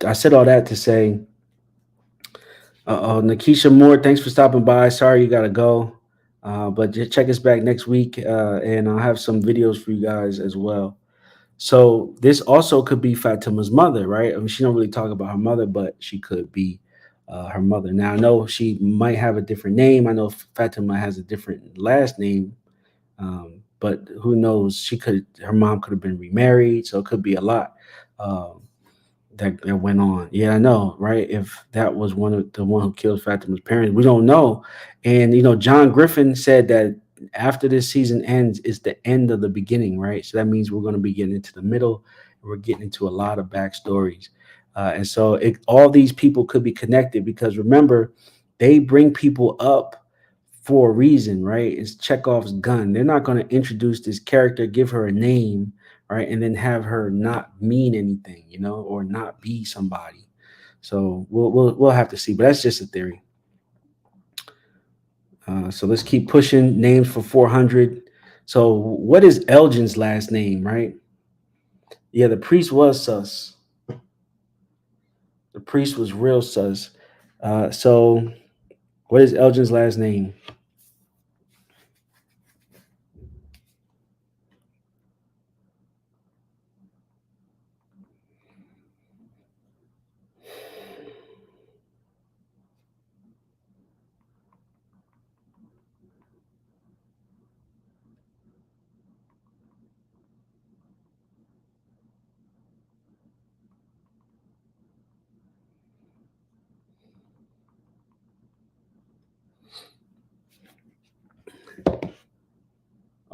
I said all that to say, Nakisha Moore, thanks for stopping by. Sorry you got to go. But just check us back next week, and I'll have some videos for you guys as well. So this also could be Fatima's mother, right? I mean, she don't really talk about her mother, but she could be her mother. Now I know she might have a different name. I know Fatima has a different last name, but who knows? Her mom could have been remarried, so it could be a lot that went on. Yeah, I know, right? If that was one who killed Fatima's parents, we don't know. And John Griffin said that after this season ends, it's the end of the beginning, right? So that means we're going to be getting into the middle, and we're getting into a lot of backstories. And so all these people could be connected because remember, they bring people up for a reason, right? It's Chekhov's gun. They're not going to introduce this character, give her a name, right, and then have her not mean anything, or not be somebody. So we'll have to see, but that's just a theory. So let's keep pushing names for 400. So what is Elgin's last name, right? Yeah, the priest was sus. The priest was real sus. So what is Elgin's last name?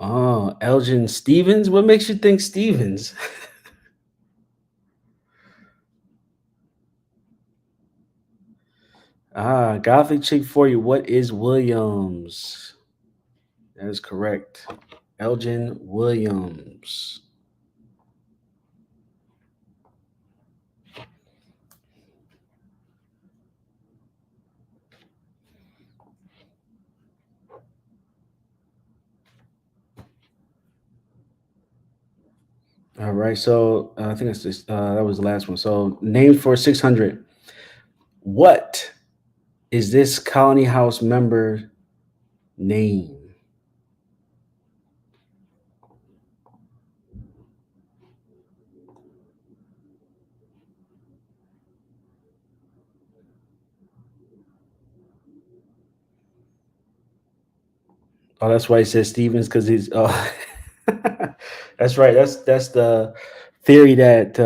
Oh, Elgin Stevens. What makes you think Stevens? Gothic chick for you. What is Williams? That is correct. Elgin Williams. All right. So I think that's just, that was the last one. So names for 600. What is this Colony House member name? Oh, that's why he says Stevens, because he's that's right. That's the theory that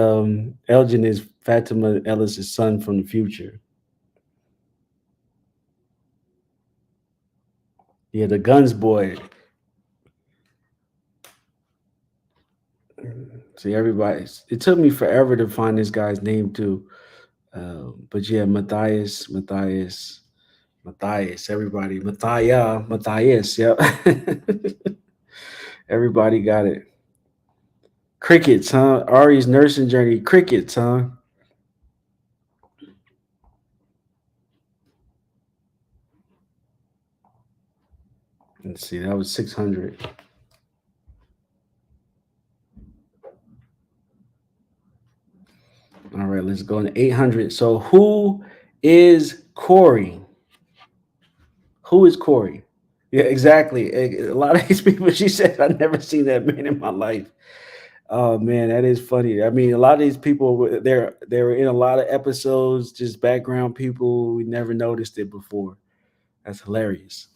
Elgin is Fatima Ellis's son from the future. Yeah, the Guns boy. See, everybody. It took me forever to find this guy's name too. But yeah, Matthias. Everybody, Matthias. Yep. Everybody got it. Crickets, huh? Ari's nursing journey. Crickets, huh? Let's see. That was 600. All right, let's go into 800. So who is Corey? Who is Corey? Yeah, exactly. A lot of these people, she said, I've never seen that man in my life. Oh man, that is funny. I mean, a lot of these people, they were in a lot of episodes, just background people. We never noticed it before. That's hilarious.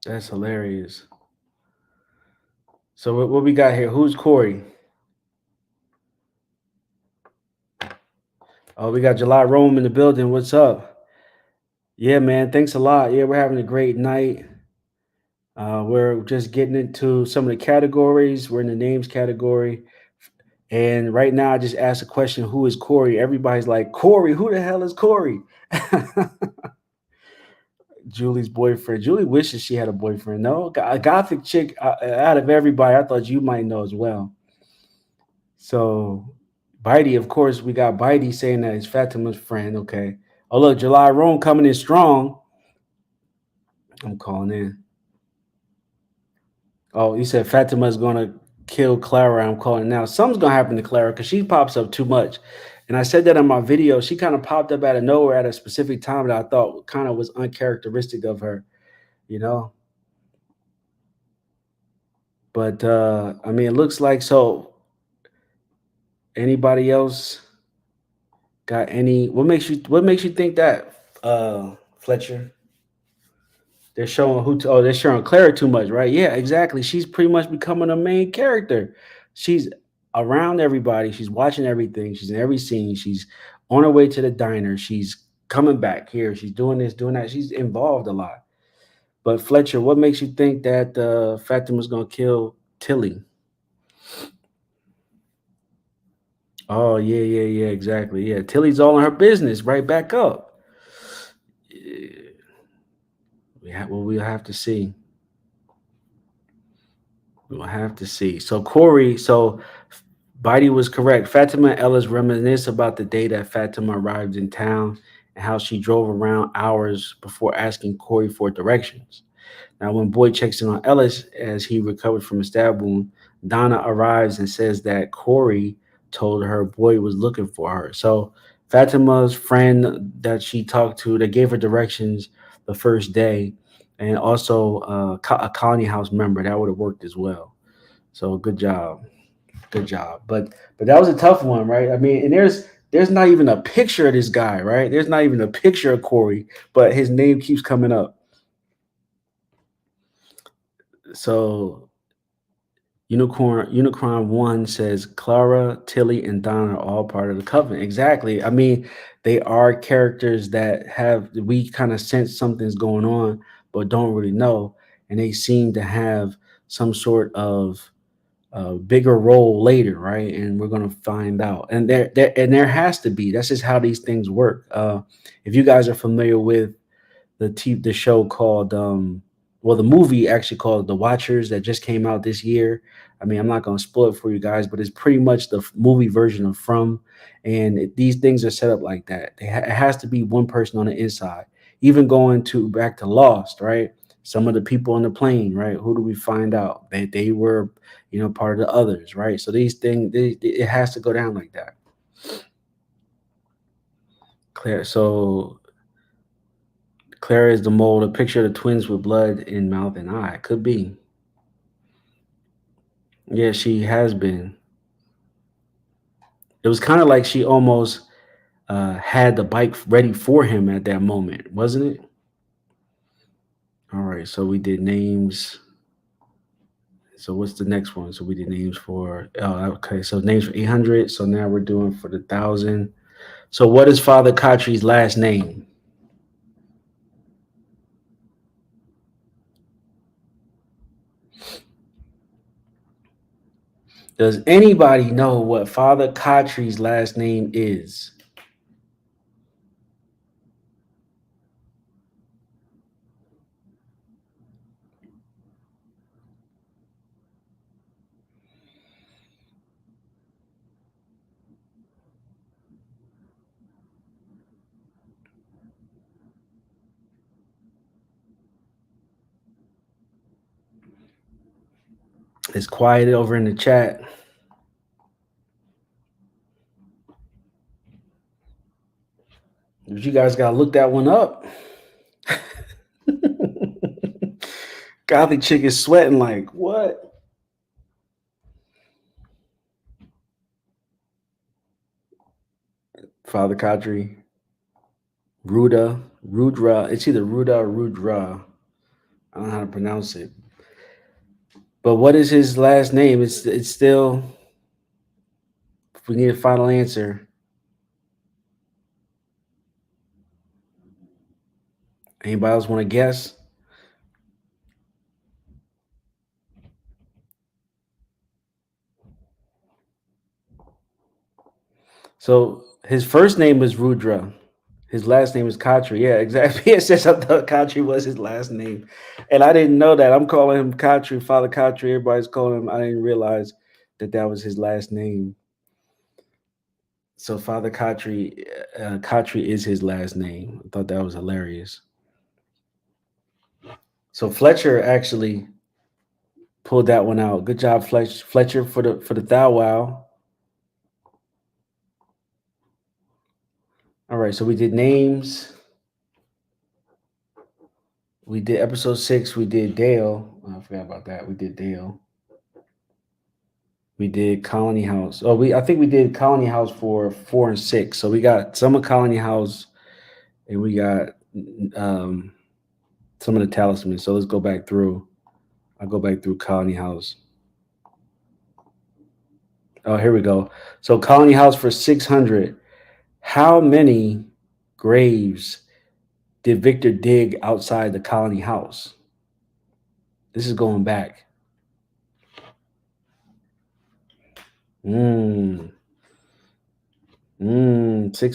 That's hilarious. So what we got here? Who's Corey? Oh, we got July Rome in the building. What's up? Yeah, man. Thanks a lot. Yeah, we're having a great night. We're just getting into some of the categories. We're in the names category. And right now, I just asked a question, who is Corey? Everybody's like, Corey, who the hell is Corey? Julie's boyfriend. Julie wishes she had a boyfriend. No, a gothic chick out of everybody. I thought you might know as well. So, Bitey, of course, we got Bitey saying that it's Fatima's friend. Okay. Oh, look, July Rome coming in strong. I'm calling in. Oh, you said Fatima's going to kill Clara. I'm calling now. Something's going to happen to Clara because she pops up too much. And I said that in my video. She kind of popped up out of nowhere at a specific time that I thought kind of was uncharacteristic of her, you know? But, I mean, it looks like so. Anybody else got any? What makes you think that, Fletcher? They're showing they're showing Clara too much, right? Yeah, exactly. She's pretty much becoming a main character. She's around everybody. She's watching everything. She's in every scene. She's on her way to the diner. She's coming back here. She's doing this, doing that. She's involved a lot. But Fletcher, what makes you think that Fatima's gonna kill Tilly? Oh yeah, exactly. Yeah, Tilly's all in her business. Right back up. Yeah. We'll have to see. We'll have to see. So Corey, Bitey was correct. Fatima and Ellis reminisce about the day that Fatima arrived in town and how she drove around hours before asking Corey for directions. Now, when Boyd checks in on Ellis as he recovered from a stab wound, Donna arrives and says that Corey told her Boyd was looking for her. So Fatima's friend that she talked to, that gave her directions the first day, and also a Colony House member, that would have worked as well. So good job. But that was a tough one, right? I mean, and there's not even a picture of this guy, right? There's not even a picture of Corey, but his name keeps coming up. So Unicron 1 says Clara, Tilly, and Donna are all part of the Covenant. Exactly. I mean, they are characters that we kind of sense something's going on, but don't really know. And they seem to have some sort of bigger role later, right? And we're gonna find out. And there has to be. That's just how these things work. If you guys are familiar with the show called the movie actually called The Watchers that just came out this year. I mean, I'm not gonna spoil it for you guys, but it's pretty much the movie version of From. And these things are set up like that. It has to be one person on the inside. Even going back to Lost, right? Some of the people on the plane, right? Who do we find out that they were, part of the others, right? So these things, it has to go down like that. Claire is the mole. A picture of the twins with blood in mouth and eye. Could be. Yeah, she has been. It was kind of like she almost had the bike ready for him at that moment, wasn't it? All right, so we did names. So what's the next one? So we did names for, okay, so names for 800. So now we're doing for the 1,000. So what is Father Katri's last name? Does anybody know what Father Katri's last name is? It's quiet over in the chat. You guys gotta look that one up. Gothic chick is sweating like what? Father Kadri. Rudra. It's either Ruda or Rudra. I don't know how to pronounce it. But what is his last name? It's still. If we need a final answer. Anybody else want to guess? So his first name is Rudra. His last name is Kotri. Yeah, exactly. It says I thought Kotri was his last name. And I didn't know that. I'm calling him Kotri, Father Kotri. Everybody's calling him. I didn't realize that that was his last name. So Father Kotri, Kotri is his last name. I thought that was hilarious. So Fletcher actually pulled that one out. Good job, Fletcher, for the thou wow. All right, so we did names. We did episode 6. We did Dale. Oh, I forgot about that. We did Dale. We did Colony House. Oh, I think we did Colony House for 4 and 6. So we got some of Colony House, and we got some of the talismans. So let's go back through. I'll go back through Colony House. Oh, here we go. So Colony House for 600. How many graves did Victor dig outside the Colony House? This is going back. 6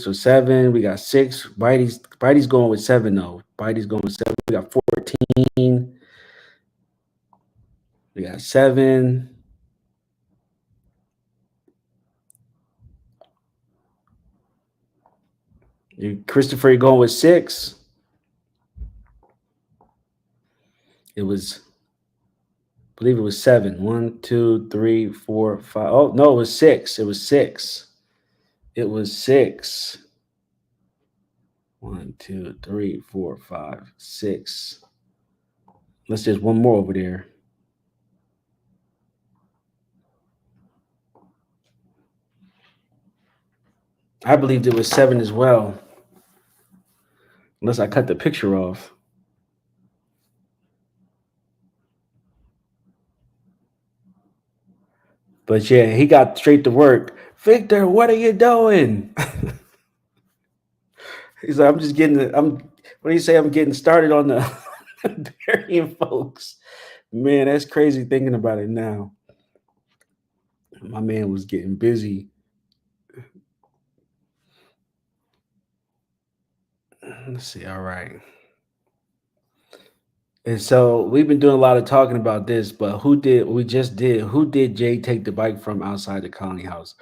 or 7. We got 6. Bitey's going with 7 though. Bitey's going with 7. We got 14. We got 7. Christopher, you're going with 6. It was, I believe it was 7. 1, 2, 3, 4, 5. Oh no, it was 6. It was 6. It was 6. 1, 2, 3, 4, 5, 6. Let's just one more over there. I believed it was 7 as well. Unless I cut the picture off. But yeah, he got straight to work. Victor, what are you doing? He's like, what do you say? I'm getting started on the burying folks. Man, that's crazy thinking about it now. My man was getting busy. Let's see. All right. And so we've been doing a lot of talking about this, but who did Jay take the bike from outside the Colony House?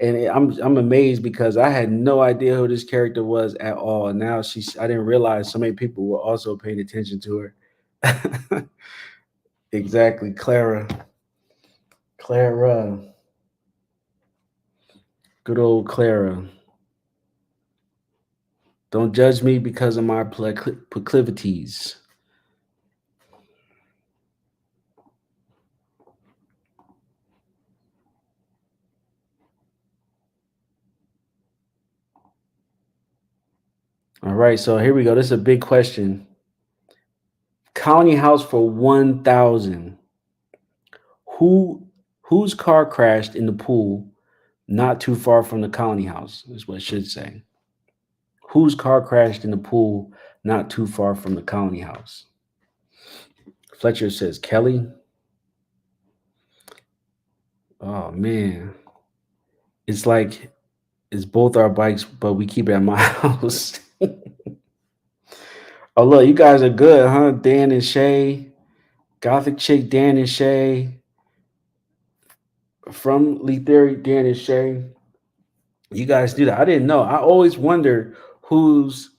And I'm amazed because I had no idea who this character was at all. And now I didn't realize so many people were also paying attention to her. Exactly, Clara. Good old Clara. Don't judge me because of my proclivities. All right, so here we go. This is a big question. Colony House for 1,000. Whose car crashed in the pool not too far from the Colony House? Is what it should say. Whose car crashed in the pool not too far from the Colony House? Fletcher says Kelly. Oh man. It's like it's both our bikes, but we keep it at my house. Oh look, you guys are good, huh? Dan and Shay. Gothic chick, Dan and Shay. From Lee Theory, Dan and Shay. You guys do that. I didn't know. I always wonder whose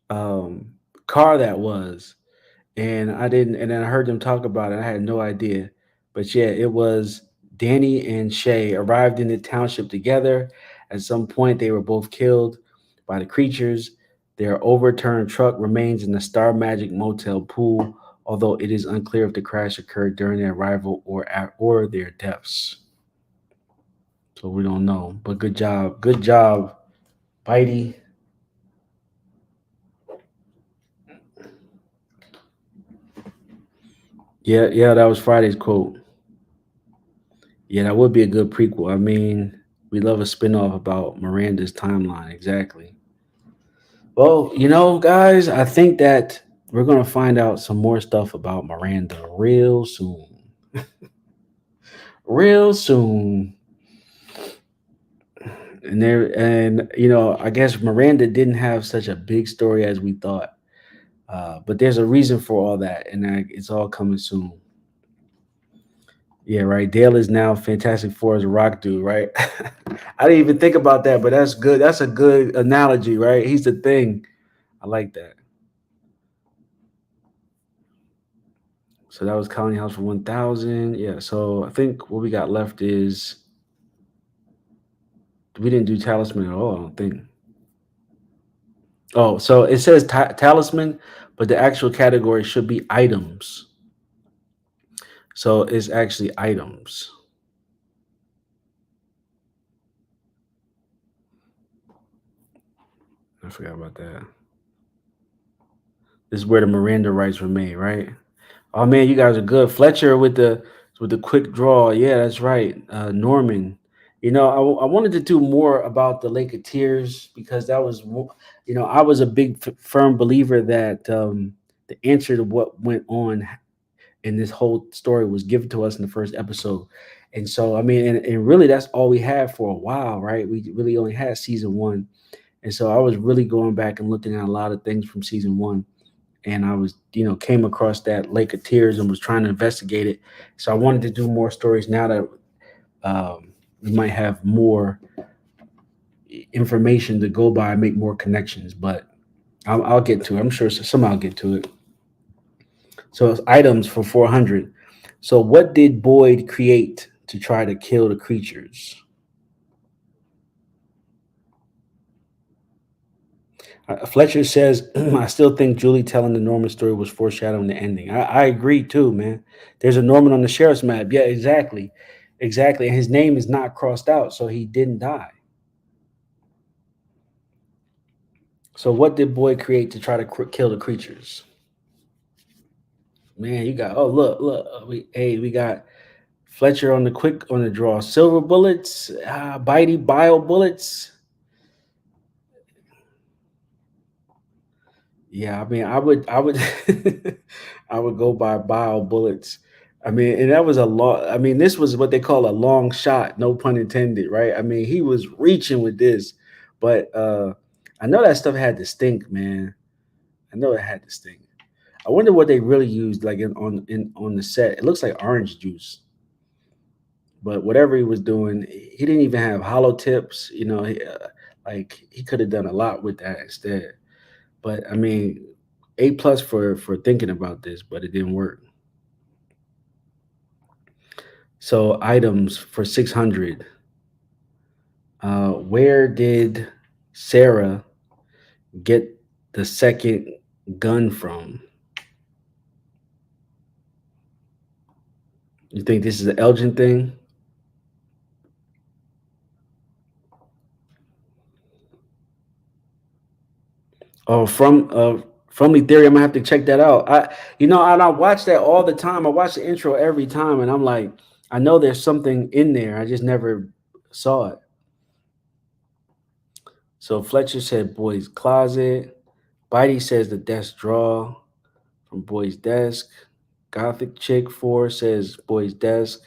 car that was. And then I heard them talk about it. I had no idea. But yeah, it was Danny and Shay arrived in the township together. At some point, they were both killed by the creatures. Their overturned truck remains in the Star Magic Motel pool, although it is unclear if the crash occurred during their arrival or their deaths. So we don't know. But good job. Good job, Bitey. Yeah, that was Friday's quote. Yeah, that would be a good prequel. I mean, we love a spinoff about Miranda's timeline. Exactly. Well, guys, I think that we're going to find out some more stuff about Miranda real soon. Real soon. And I guess Miranda didn't have such a big story as we thought. But there's a reason for all that, and it's all coming soon. Yeah, right. Dale is now Fantastic Four as a rock dude, right? I didn't even think about that, but that's good. That's a good analogy, right? He's the thing. I like that. So that was Colony House for 1,000. Yeah. So I think what we got left is we didn't do Talisman at all, I don't think. Oh, so it says Talisman, but the actual category should be items. So it's actually items. I forgot about that. This is where the Miranda rights were made, right? Oh man, you guys are good. Fletcher with the quick draw. Yeah, that's right. Norman. I wanted to do more about the Lake of Tears because that was, I was a big firm believer that the answer to what went on in this whole story was given to us in the first episode. And so, I mean, and really that's all we had for a while, right? We really only had season 1. And so I was really going back and looking at a lot of things from season 1. And I was, came across that Lake of Tears and was trying to investigate it. So I wanted to do more stories now that we might have more information to go by and make more connections. But I'll get to it. I'm sure somehow I'll get to it. So it's items for 400. So what did Boyd create to try to kill the creatures? Fletcher says, I still think Julie telling the Norman story was foreshadowing the ending. I agree too, man. There's a Norman on the sheriff's map. Yeah, exactly. Exactly. And his name is not crossed out, so he didn't die. So what did Boyd create to try to kill the creatures? Man, you got, look. We got Fletcher on the draw. Silver bullets, bitey bile bullets. Yeah, I mean, I would I would go by bile bullets. I mean, and that was a long, I mean, this was what they call a long shot, no pun intended, right? I mean, he was reaching with this, but I know that stuff had to stink, man. I know it had to stink. I wonder what they really used like on the set. It looks like orange juice. But whatever he was doing, he didn't even have hollow tips, he could have done a lot with that instead. But I mean, A+ for thinking about this, but it didn't work. So items for 600. Where did Sarah get the second gun from? You think this is an Elgin thing? Oh, from Ethereum, I'm gonna have to check that out. I watch that all the time. I watch the intro every time, and I'm like, I know there's something in there. I just never saw it. So Fletcher said Boyd's closet. Bitey says the desk drawer from Boyd's desk. Gothic Chick 4 says Boyd's desk.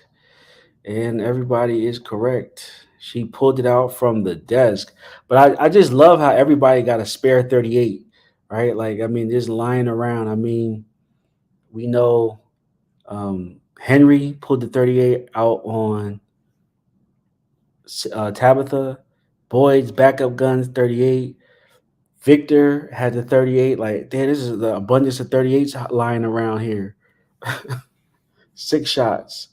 And everybody is correct. She pulled it out from the desk. But I just love how everybody got a spare 38, right? Like, I mean, just lying around. I mean, we know Henry pulled the 38 out on Tabitha. Boyd's backup guns, 38. Victor had the 38. Like, damn, this is the abundance of 38s lying around here. 6 shots.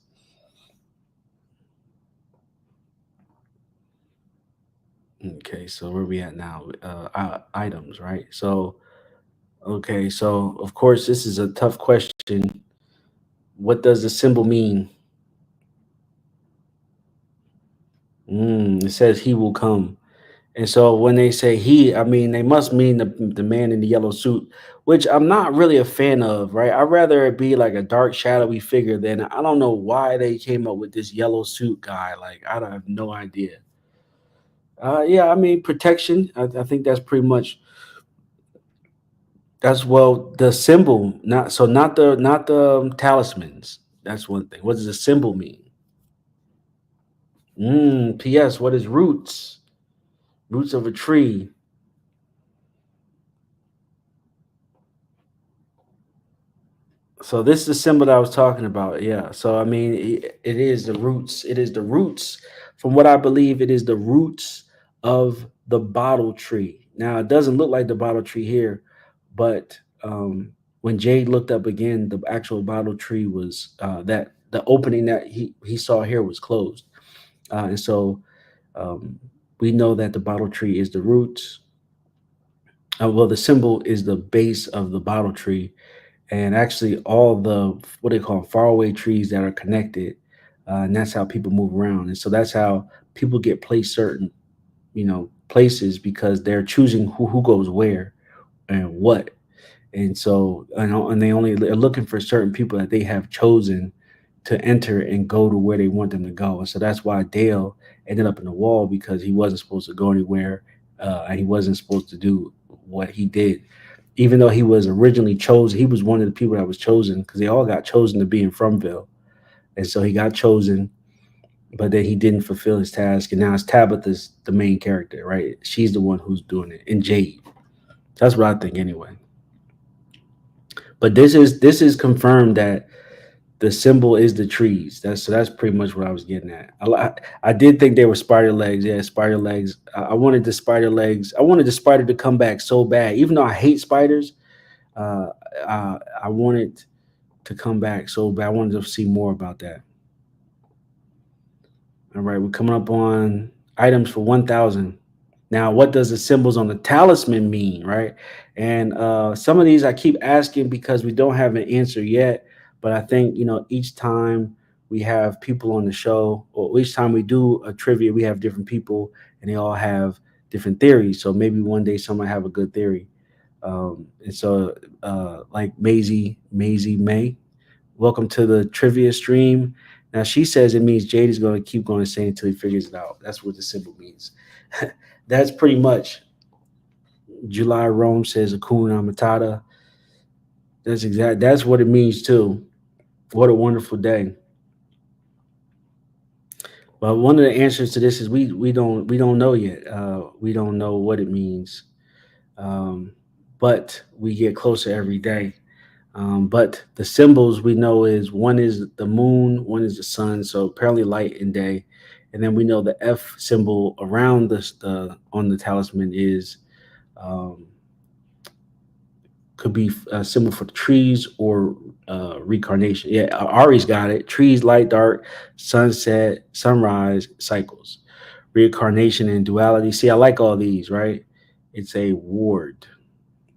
Okay, so where we at now? Items, right? So, okay, so of course this is a tough question. What does the symbol mean? It says he will come. And so when they say he, I mean, they must mean the man in the yellow suit, which I'm not really a fan of, right? I'd rather it be like a dark, shadowy figure than, I don't know why they came up with this yellow suit guy. Like, I have no idea. Yeah, I mean, protection. I think that's pretty much, that's, well, the symbol, not the talismans. That's one thing. What does the symbol mean? P.S. What is roots? Roots of a tree. So this is the symbol that I was talking about. Yeah. So I mean, it is the roots. It is the roots. From what I believe, it is the roots of the bottle tree. Now it doesn't look like the bottle tree here, but when Jade looked up again, the actual bottle tree was that the opening that he saw here was closed, and so we know that the bottle tree is the roots. Well, the symbol is the base of the bottle tree, and actually all the what they call faraway trees that are connected, and that's how people move around, and so that's how people get placed certain, places because they're choosing who goes where and what, and so and they only are looking for certain people that they have chosen to enter and go to where they want them to go, and so that's why Dale ended up in the wall because he wasn't supposed to go anywhere, and he wasn't supposed to do what he did even though he was originally chosen. He was one of the people that was chosen because they all got chosen to be in Fromville. And so he got chosen, but then he didn't fulfill his task. And now it's Tabitha's the main character, right? She's the one who's doing it. And Jade. That's what I think anyway. But this is confirmed that the symbol is the trees. That's pretty much what I was getting at. I did think they were spider legs. Yeah, spider legs. I wanted the spider legs. I wanted the spider to come back so bad. Even though I hate spiders, I wanted to come back so bad. I wanted to see more about that. All right, we're coming up on items for 1,000. Now, what does the symbols on the talisman mean, right? And some of these I keep asking because we don't have an answer yet. But I think, each time we have people on the show, or each time we do a trivia, we have different people and they all have different theories. So maybe one day someone have a good theory. And so like Maisie May, welcome to the trivia stream. Now she says it means Jade is going to keep going saying until he figures it out. That's what the symbol means. That's pretty much. July Rome says Hakuna Matata. That's what it means too. What a wonderful day. But one of the answers to this is we don't know yet. We don't know what it means. But we get closer every day. But the symbols we know is one is the moon, one is the sun. So apparently light and day. And then we know the F symbol around on the talisman is could be a symbol for trees or reincarnation. Yeah, Ari's got it. Trees, light, dark, sunset, sunrise, cycles, reincarnation, and duality. See, I like all these, right? It's a ward.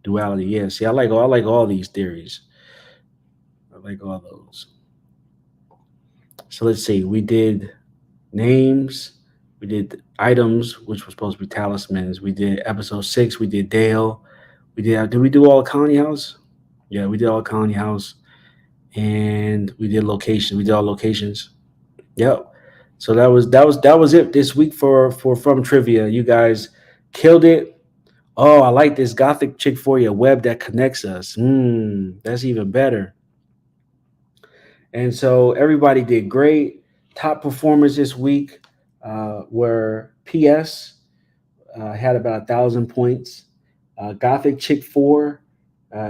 Duality. Yeah. See, I like all these theories. I like all those. So let's see. We did names. We did items, which was supposed to be talismans. We did episode 6. We did Dale. Did we do all Colony House? Yeah, we did all Colony House. And we did location. We did all locations. Yep. So that was it this week for From Trivia. You guys killed it. Oh, I like this Gothic chick for you, a web that connects us. That's even better. And so everybody did great. Top performers this week were PS, had about 1,000 points. Gothic Chick 4,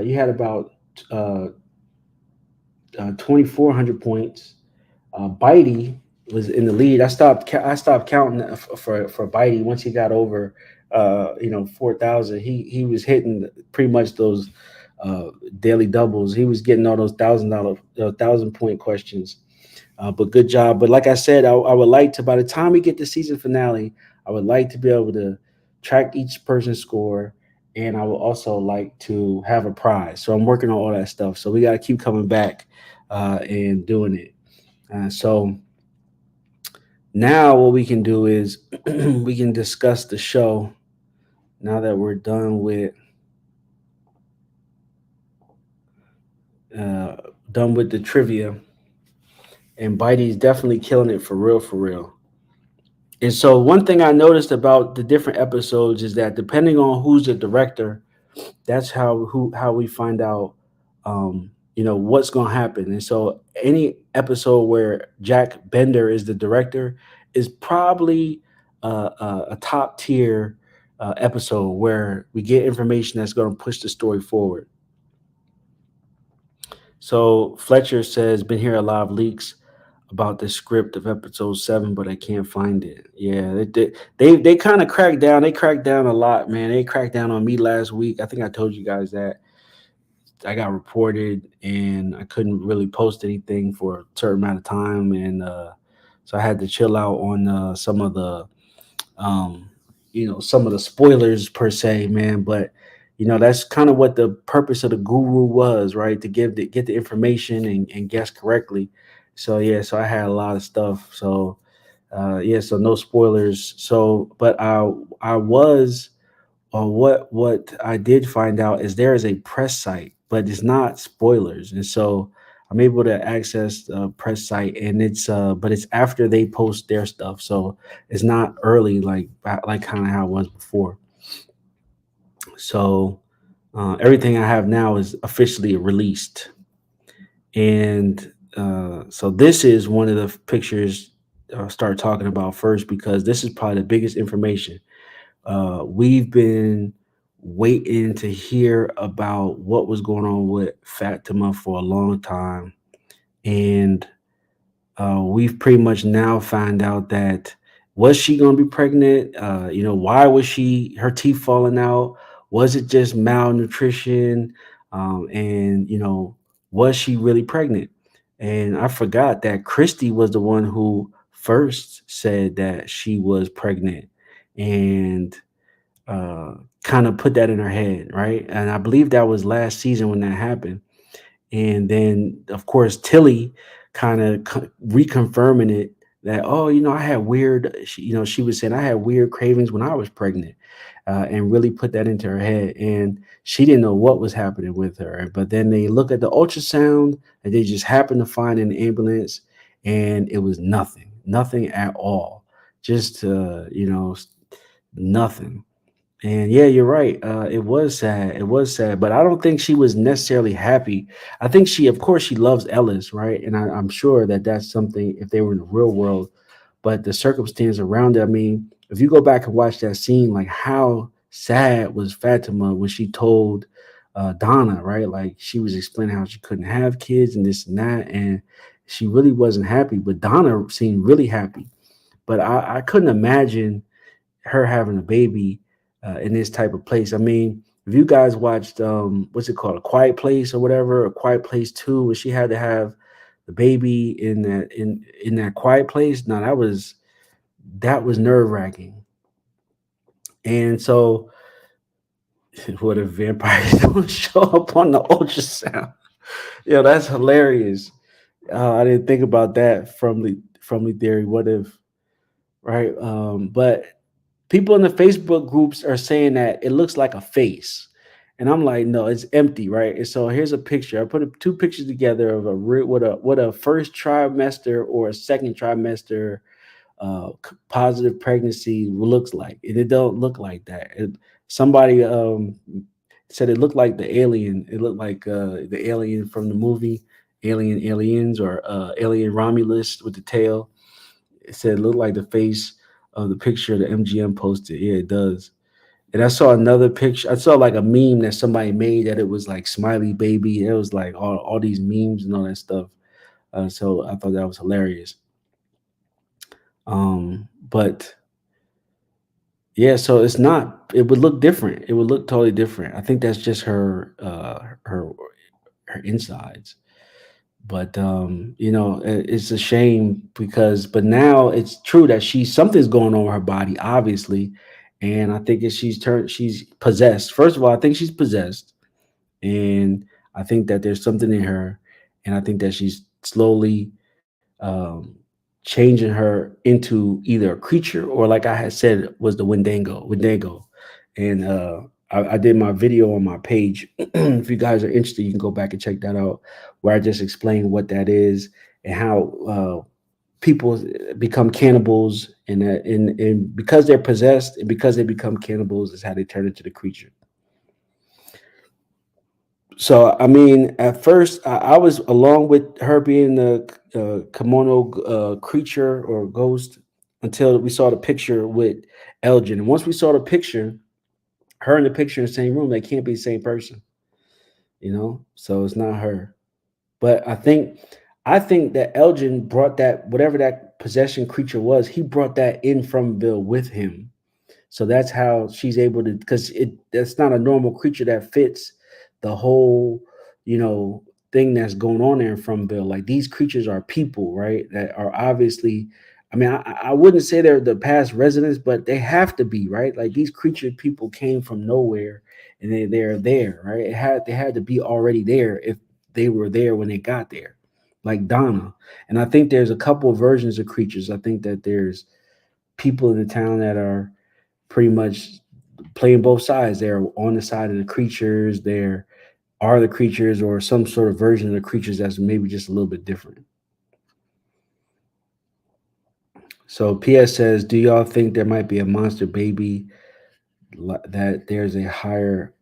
you had about 2,400 points. Bitey was in the lead. I stopped counting for Bitey once he got over 4,000. He was hitting pretty much those daily doubles. He was getting all those $1,000 questions. But good job. But like I said, I would like to, by the time we get the season finale, I would like to be able to track each person's score. And I would also like to have a prize. So I'm working on all that stuff. So we got to keep coming back and doing it. So now what we can do is we can discuss the show now that we're done with the trivia. And Bitey's definitely killing it for real. And so one thing I noticed about the different episodes is that depending on who's the director, that's how we find out, what's going to happen. And so any episode where Jack Bender is the director is probably a top tier episode where we get information that's going to push the story forward. So Fletcher says, been hearing a lot of leaks about the script of episode 7, but I can't find it. Yeah, they kind of cracked down. They cracked down a lot, man. They cracked down on me last week. I think I told you guys that I got reported and I couldn't really post anything for a certain amount of time, and so I had to chill out on some of the some of the spoilers per se, man. But that's kind of what the purpose of the guru was, right? To get the information and guess correctly. So yeah, so I had a lot of stuff. So yeah, so no spoilers. So, but I was, or what I did find out is there is a press site, but it's not spoilers, and so I'm able to access the press site, and it's but it's after they post their stuff, so it's not early like kind of how it was before. So everything I have now is officially released, and so this is one of the pictures I'll start talking about first because this is probably the biggest information. We've been waiting to hear about what was going on with Fatima for a long time, and we've pretty much now found out that was she going to be pregnant? Why was her teeth falling out? Was it just malnutrition? And was she really pregnant? And I forgot that Christy was the one who first said that she was pregnant, and kind of put that in her head, right? And I believe that was last season when that happened. And then, of course, Tilly kind of reconfirming it that, oh, I had weird, she was saying I had weird cravings when I was pregnant, and really put that into her head. And she didn't know what was happening with her. But then they look at the ultrasound and they just happened to find an ambulance, and it was nothing at all. Just, nothing. And yeah, you're right. It was sad. It was sad, but I don't think she was necessarily happy. I think of course, she loves Ellis, right? And I'm sure that that's something if they were in the real world, but the circumstance around it. I mean, if you go back and watch that scene, like how sad was Fatima when she told Donna, right? Like she was explaining how she couldn't have kids and this and that, and she really wasn't happy. But Donna seemed really happy. But I couldn't imagine her having a baby in this type of place. I mean, if you guys watched what's it called, A Quiet Place or whatever, A Quiet Place 2, where she had to have the baby in that quiet place. No, that was nerve-wracking. And so what if vampires don't show up on the ultrasound? That's hilarious. I didn't think about that from the theory. What if, right? But people in the Facebook groups are saying that it looks like a face. And I'm like, no, it's empty, right? And so here's a picture. I put two pictures together of what a first trimester or a second trimester positive pregnancy looks like. And it don't look like that. Somebody said it looked like the alien. It looked like the alien from the movie Aliens or Alien Romulus with the tail. It said it looked like the face of the picture the MGM posted. Yeah, it does. And I saw another picture. I saw like a meme that somebody made that it was like smiley baby. It was like all these memes and all that stuff. So I thought that was hilarious. But yeah, so it would look different. It would look totally different. I think that's just her insides. But it's a shame but now it's true that something's going on with her body, obviously. And I think she's possessed. First of all, I think she's possessed. And I think that there's something in her. And I think that she's slowly changing her into either a creature or, like I had said, was the Wendigo. And I did my video on my page. If you guys are interested, you can go back and check that out, where I just explain what that is and how people become cannibals, and because they're possessed and because they become cannibals is how they turn into the creature. So, I mean, at first I was along with her being the kimono creature or ghost until we saw the picture with Elgin. And once we saw the picture, her in the picture in the same room, they can't be the same person, you know? So it's not her. But I think that Elgin brought that, whatever that possession creature was, he brought that in from Bill with him. So that's how she's able to, because that's not a normal creature that fits the whole, thing that's going on there from Bill. Like these creatures are people, right? That are obviously, I mean, I wouldn't say they're the past residents, but they have to be, right? Like these creature people came from nowhere and they're there, right? They had to be already there if they were there when they got there, like Donna. And I think there's a couple of versions of creatures. I think that there's people in the town that are pretty much playing both sides. They're on the side of the creatures. There are the creatures, or some sort of version of the creatures that's maybe just a little bit different. So PS says, do y'all think there might be a monster baby that there's a higher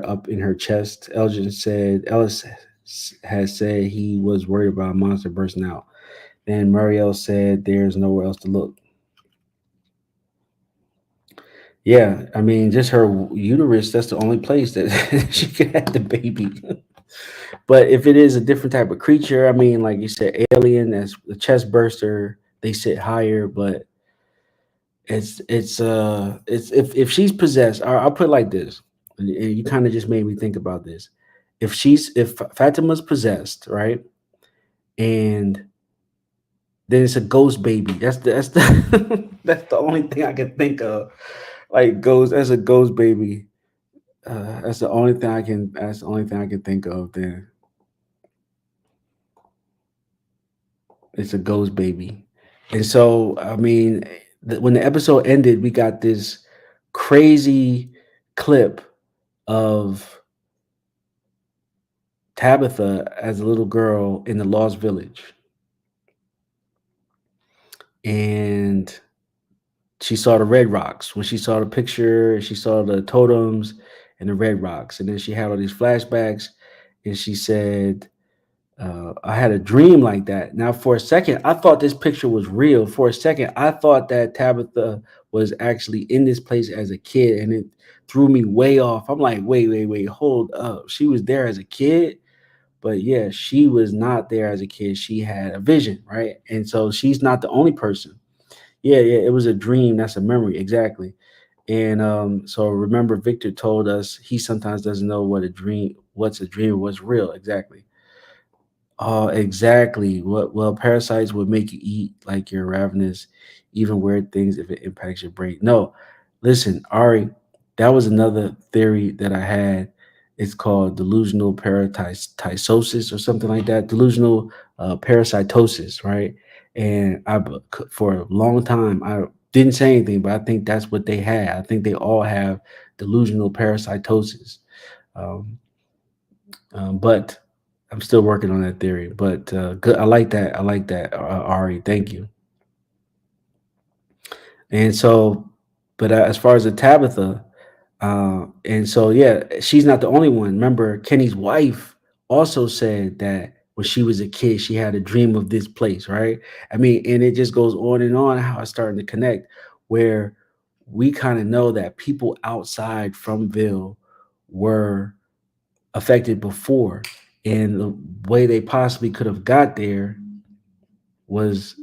up in her chest? Ellis has said he was worried about a monster bursting out. Then Muriel said there's nowhere else to look. Yeah, I mean, just her uterus, that's the only place that she could have the baby. But if it is a different type of creature, I mean, like you said, alien, that's the chest burster, they sit higher, but it's if she's possessed, I'll put it like this, and you kind of just made me think about this. If Fatima's possessed, right? And then it's a ghost baby. That's the that's the only thing I can think of. Like ghost as a ghost baby. That's the only thing I can think of. Then it's a ghost baby. And so I mean, when the episode ended, we got this crazy clip of Tabitha as a little girl in the Lost Village. And she saw the red rocks. When she saw the picture, she saw the totems and the red rocks. And then she had all these flashbacks, and she said, I had a dream like that. Now, for a second, I thought this picture was real. For a second, I thought that Tabitha was actually in this place as a kid, and it threw me way off. I'm like, wait, hold up. She was there as a kid? But yeah, she was not there as a kid. She had a vision, right? And so she's not the only person. Yeah, it was a dream. That's a memory, exactly. And so remember, Victor told us he sometimes doesn't know what's a dream, what's real, exactly. Oh, exactly. Well, parasites would make you eat like you're ravenous, even weird things if it impacts your brain. No, listen, Ari, that was another theory that I had. It's called delusional parasitosis or something like that. Delusional parasitosis, right? And for a long time, I didn't say anything, but I think that's what they had. I think they all have delusional parasitosis. But I'm still working on that theory. But good. I like that. Ari. Thank you. And so, but as far as the Tabitha, and so yeah, she's not the only one. Remember, Kenny's wife also said that when she was a kid, she had a dream of this place, right? I mean, and it just goes on and on how it's starting to connect, where we kind of know that people outside Fromville were affected before, and the way they possibly could have got there was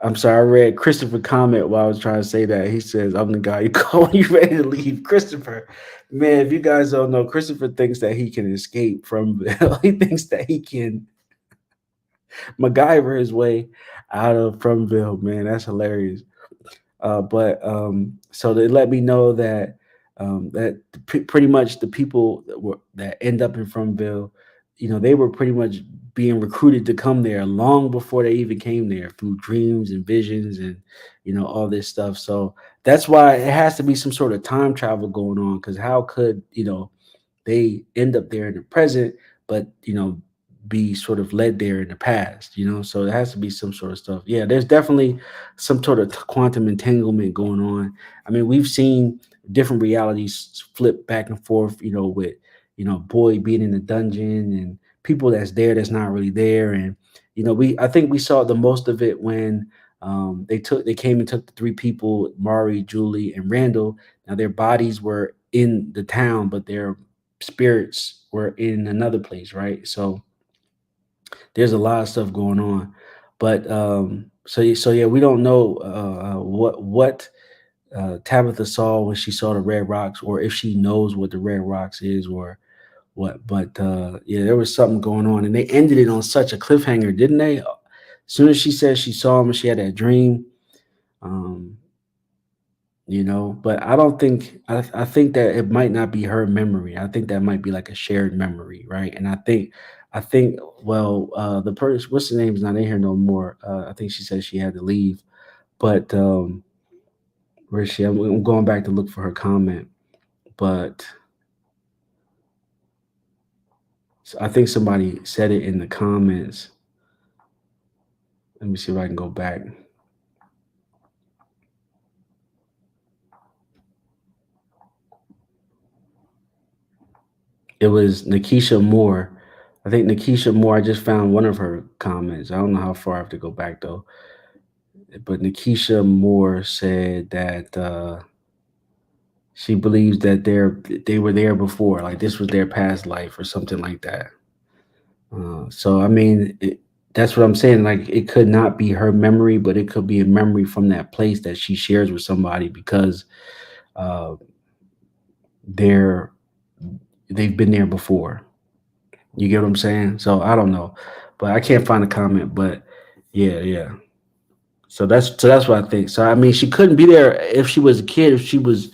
I'm sorry, I read Christopher comment while I was trying to say that. He says, I'm the guy you call when you ready to leave. Christopher, man, if you guys don't know, Christopher thinks that he can escape from he thinks that he can MacGyver his way out of Fromville, man. That's hilarious. So they let me know that pretty much the people that end up in Fromville, they were pretty much being recruited to come there long before they even came there through dreams and visions and all this stuff. So that's why it has to be some sort of time travel going on, because how could they end up there in the present but be sort of led there in the past, so it has to be some sort of stuff. Yeah, there's definitely some sort of quantum entanglement going on. I mean, we've seen different realities flip back and forth, with Boyd being in the dungeon and people that's there that's not really there. And I think we saw the most of it when they came and took the three people, Mari, Julie, and Randall. Now their bodies were in the town, but their spirits were in another place, right? So there's a lot of stuff going on. But so yeah, we don't know what Tabitha saw when she saw the red rocks, or if she knows what the red rocks is, or what. But yeah, there was something going on, and they ended it on such a cliffhanger, didn't they? As soon as she said she saw him and she had that dream, um, but I don't think I think that it might not be her memory. I think that might be like a shared memory, right? And I think well, the person, what's the name's not in here no more. I think she said she had to leave, but where is she? I'm going back to look for her comment, but I think somebody said it in the comments. Let me see if I can go back. It was Nikisha Moore. I think Nikisha Moore, I just found one of her comments. I don't know how far I have to go back though. But Nikisha Moore said that she believes that they were there before, like this was their past life or something like that. So I mean, that's what I'm saying. Like it could not be her memory, but it could be a memory from that place that she shares with somebody because uh, they're they've been there before. You get what I'm saying? So I don't know, but I can't find a comment. But yeah. So that's what I think. So I mean, she couldn't be there if she was a kid. If she was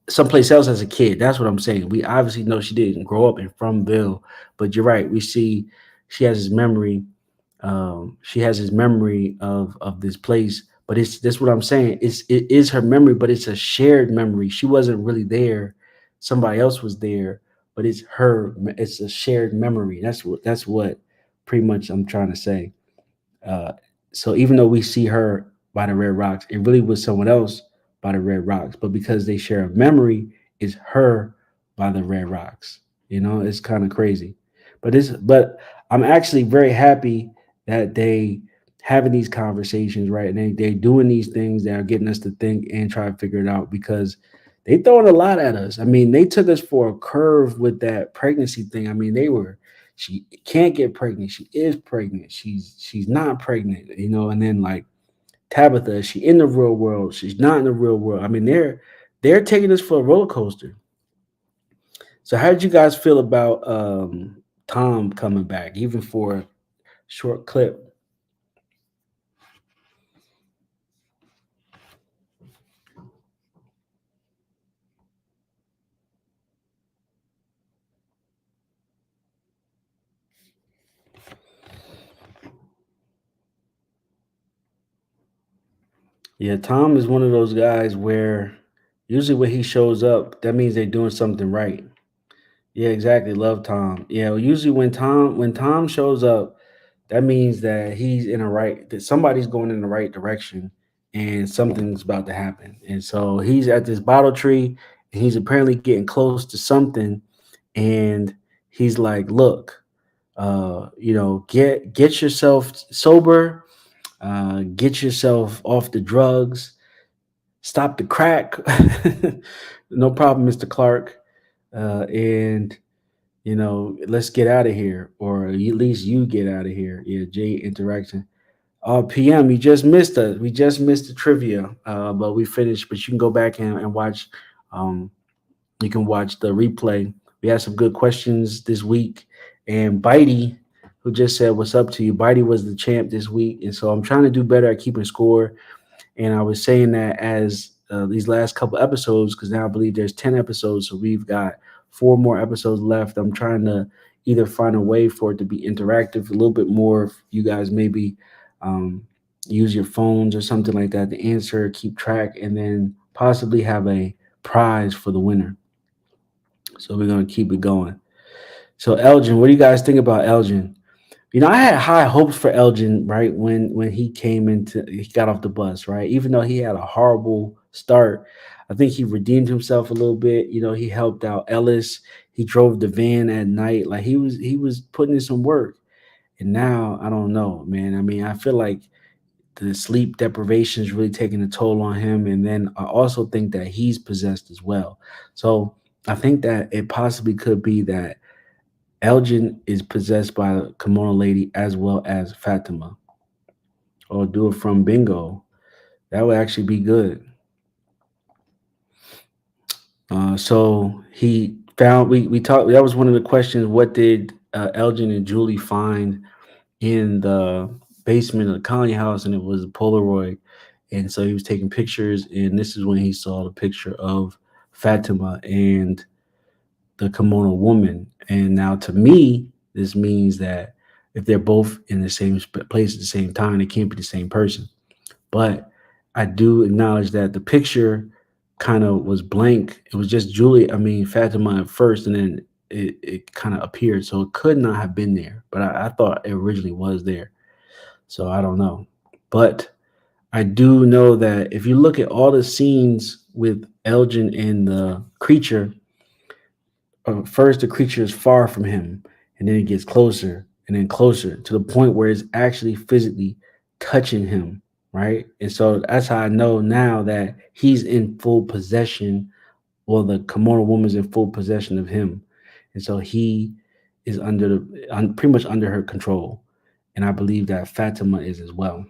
someplace else as a kid, that's what I'm saying. We obviously know she didn't grow up in Fromville, but you're right. We see she has his memory. She has his memory of this place, but it's that's what I'm saying. It is her memory, but it's a shared memory. She wasn't really there. Somebody else was there, but it's her. It's a shared memory. That's what pretty much I'm trying to say. Uh, so even though we see her by the red rocks, it really was someone else by the red rocks. But because they share a memory, it's her by the red rocks. It's kind of crazy. But I'm actually very happy that they having these conversations, right? And they doing these things that are getting us to think and try to figure it out because they throwing a lot at us. I mean, they took us for a curve with that pregnancy thing. I mean, she can't get pregnant. She is pregnant. She's not pregnant, and then like Tabitha, is she in the real world? She's not in the real world. I mean, they're taking us for a roller coaster. So how did you guys feel about Tom coming back, even for a short clip? Yeah, Tom is one of those guys where usually when he shows up, that means they're doing something right. Yeah, exactly. Love Tom. Yeah, well, usually when Tom shows up, that means that that somebody's going in the right direction and something's about to happen. And so he's at this bottle tree and he's apparently getting close to something. And he's like, look, get yourself sober, get yourself off the drugs, stop the crack. No problem, Mr. Clark. And let's get out of here, or at least you get out of here. Yeah, J interaction. PM, you just missed us. We just missed the trivia, but we finished. But you can go back and watch. Um, you can watch the replay. We had some good questions this week, and Bitey, who just said what's up to you. Bitey was the champ this week, and so I'm trying to do better at keeping score. And I was saying that as these last couple episodes, because now I believe there's 10 episodes, so we've got 4 more episodes left. I'm trying to either find a way for it to be interactive a little bit more. If you guys maybe use your phones or something like that to answer, keep track, and then possibly have a prize for the winner. So we're going to keep it going. So Elgin, what do you guys think about Elgin? I had high hopes for Elgin, right? When he got off the bus, right? Even though he had a horrible start, I think he redeemed himself a little bit. He helped out Ellis. He drove the van at night. Like he was putting in some work. And now I don't know, man. I mean, I feel like the sleep deprivation is really taking a toll on him. And then I also think that he's possessed as well. So I think that it possibly could be that Elgin is possessed by the kimono lady as well as Fatima. Or do it from bingo. That would actually be good. So he found we talked. That was one of the questions. What did Elgin and Julie find in the basement of the colony house? And it was a Polaroid. And so he was taking pictures, and this is when he saw the picture of Fatima and the kimono woman. And now, to me, this means that if they're both in the same place at the same time, it can't be the same person. But I do acknowledge that the picture kind of was blank. It was just Fatima at first, and then it kind of appeared. So it could not have been there. But I thought it originally was there. So I don't know. But I do know that if you look at all the scenes with Elgin and the creature, first the creature is far from him, and then it gets closer and then closer to the point where it's actually physically touching him, right? And so that's how I know now that he's in full possession, or the kimono woman's in full possession of him. And so he is pretty much under her control. And I believe that Fatima is as well.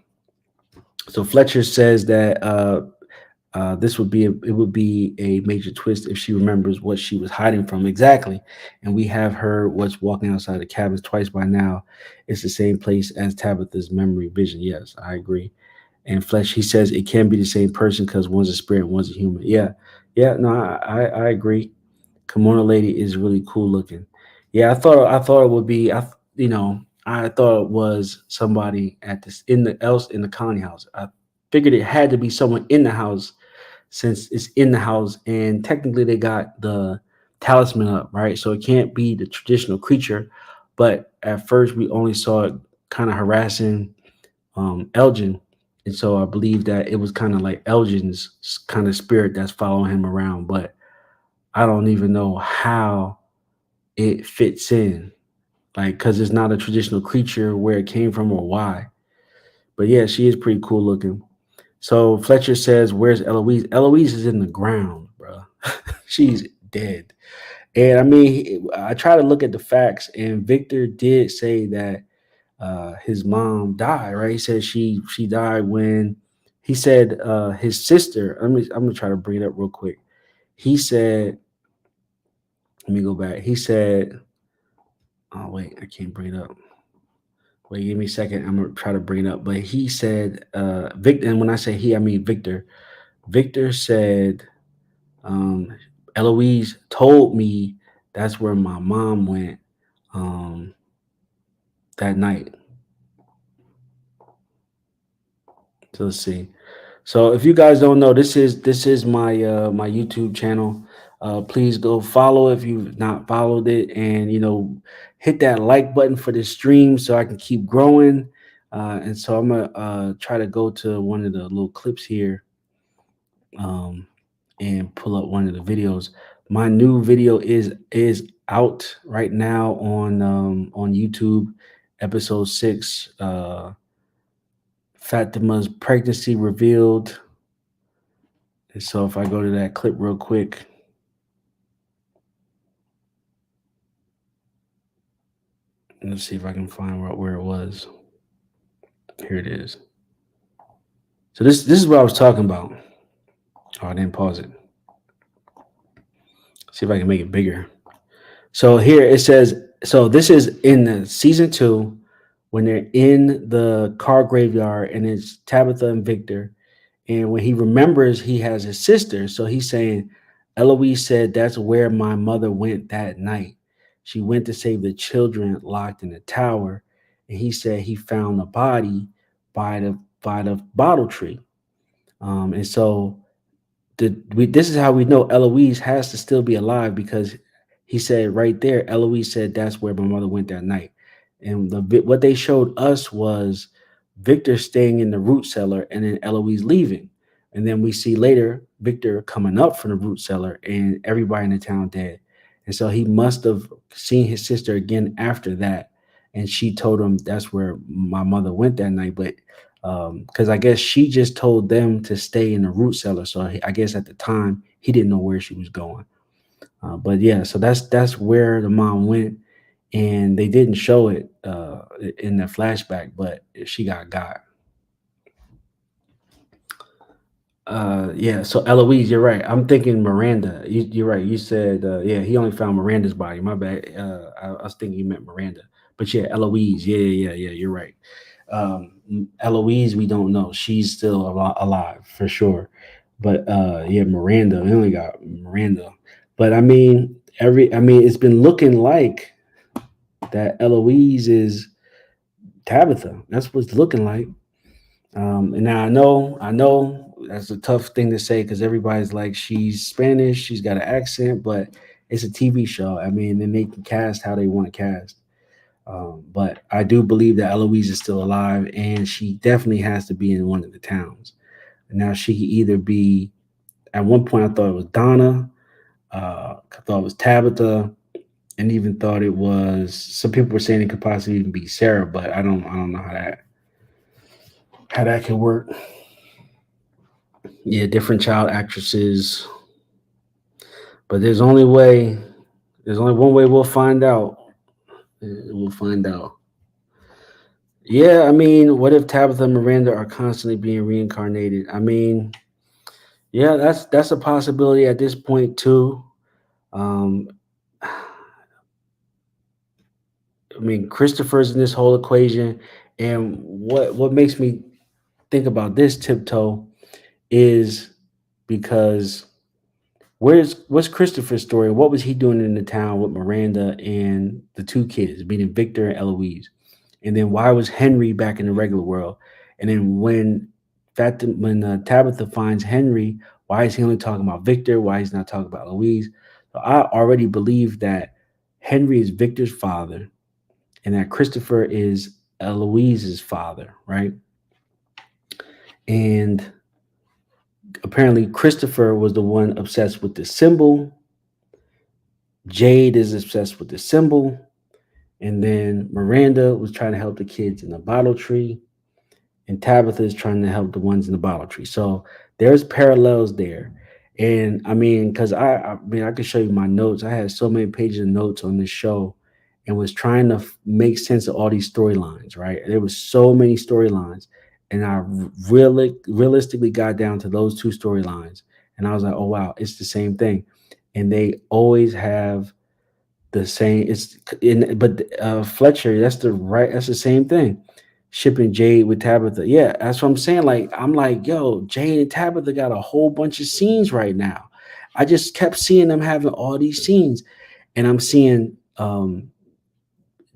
So Fletcher says that it would be a major twist if she remembers what she was hiding from. Exactly. And we have her what's walking outside the cabins twice by now. It's the same place as Tabitha's memory vision. Yes, I agree. And Fletch, he says it can be the same person because one's a spirit, one's a human. Yeah, no, I agree. Kimono lady is really cool looking. Yeah, I thought it would be, I thought it was somebody in the colony house. I figured it had to be someone in the house, since it's in the house, and technically they got the talisman up, right? So it can't be the traditional creature. But at first we only saw it kind of harassing Elgin. And so I believe that it was kind of like Elgin's kind of spirit that's following him around. But I don't even know how it fits in, like, because it's not a traditional creature, where it came from or why. But yeah, she is pretty cool looking. So Fletcher says, where's Eloise? Eloise is in the ground, bro. She's dead. And I mean, I try to look at the facts, and Victor did say that his mom died, right? He said she died when he said his sister. I'm gonna try to bring it up real quick. He said, let me go back. He said, oh wait, I can't bring it up. Wait, give me a second. I'm gonna try to bring it up. But he said, Victor, and when I say he, I mean Victor. Victor said, Eloise told me that's where my mom went that night. So let's see. So if you guys don't know, this is my my YouTube channel. Please go follow if you've not followed it, and hit that like button for this stream so I can keep growing. And so I'm gonna try to go to one of the little clips here and pull up one of the videos. My new video is out right now on YouTube, episode 6. Fatima's pregnancy revealed. And so if I go to that clip real quick. Let's see if I can find where it was. Here it is. So this is what I was talking about. Oh, I didn't pause it. See if I can make it bigger. So here it says, so this is in the season 2 when they're in the car graveyard, and it's Tabitha and Victor. And when he remembers, he has his sister. So he's saying, Eloise said that's where my mother went that night. She went to save the children locked in the tower. And he said he found the body by the bottle tree. And so this is how we know Eloise has to still be alive, because he said right there, Eloise said that's where my mother went that night. And what they showed us was Victor staying in the root cellar and then Eloise leaving. And then we see later Victor coming up from the root cellar and everybody in the town dead. And so he must have seen his sister again after that. And she told him that's where my mother went that night. But because I guess she just told them to stay in the root cellar. So I guess at the time he didn't know where she was going. But yeah, so that's where the mom went, and they didn't show it in the flashback, but she got. Yeah, so Eloise, you're right. I'm thinking Miranda. You're right. You said yeah, he only found Miranda's body. My bad. I was thinking you meant Miranda, but yeah, Eloise. Yeah. You're right. Eloise, we don't know. She's still alive for sure. But yeah, Miranda. We only got Miranda. But I mean, it's been looking like that Eloise is Tabitha. That's what it's looking like. And now I know that's a tough thing to say because everybody's like, she's Spanish, she's got an accent, but it's a TV show. I mean, then they can cast how they want to cast. But I do believe that Eloise is still alive, and she definitely has to be in one of the towns. And now she could either be, at one point I thought it was Donna, I thought it was Tabitha, and even thought it was, some people were saying it could possibly even be Sarah, but I don't know how that could work. Yeah, different child actresses. But there's only one way we'll find out. We'll find out. Yeah, I mean, what if Tabitha and Miranda are constantly being reincarnated? I mean, yeah, that's a possibility at this point too. I mean, Christopher's in this whole equation, and what makes me think about this, Tiptoe, is because what's Christopher's story? What was he doing in the town with Miranda and the two kids, meaning Victor and Eloise? And then why was Henry back in the regular world? And then when Tabitha finds Henry, why is he only talking about Victor? Why he's not talking about Eloise? So I already believe that Henry is Victor's father, and that Christopher is Eloise's father, right? And apparently Christopher was the one obsessed with the symbol. Jade is obsessed with the symbol. And then Miranda was trying to help the kids in the bottle tree. And Tabitha is trying to help the ones in the bottle tree. So there's parallels there. And I mean, because I could show you my notes. I had so many pages of notes on this show and was trying to make sense of all these storylines, right? There was so many storylines. And I realistically got down to those two storylines. And I was like, oh, wow, it's the same thing. And they always have the same. But Fletcher, that's the same thing. Shipping Jade with Tabitha. Yeah, that's what I'm saying. Like, I'm like, yo, Jade and Tabitha got a whole bunch of scenes right now. I just kept seeing them having all these scenes. And I'm seeing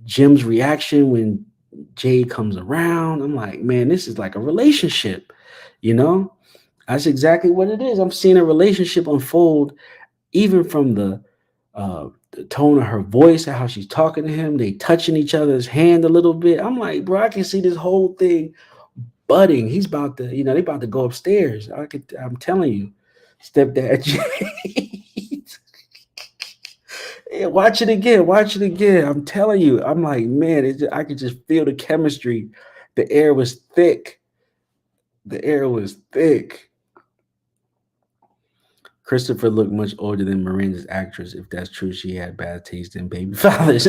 Jim's reaction when Jade comes around. I'm like, man, this is like a relationship, you know? That's exactly what it is. I'm seeing a relationship unfold, even from the tone of her voice and how she's talking to him. They touching each other's hand a little bit. I'm like, bro, I can see this whole thing budding. He's about to, they about to go upstairs. I'm telling you, stepdad Jade. Yeah, watch it again. I'm telling you, I'm like, man, I could just feel the chemistry. The air was thick. Christopher looked much older than Miranda's actress. If that's true, she had bad taste in baby fathers.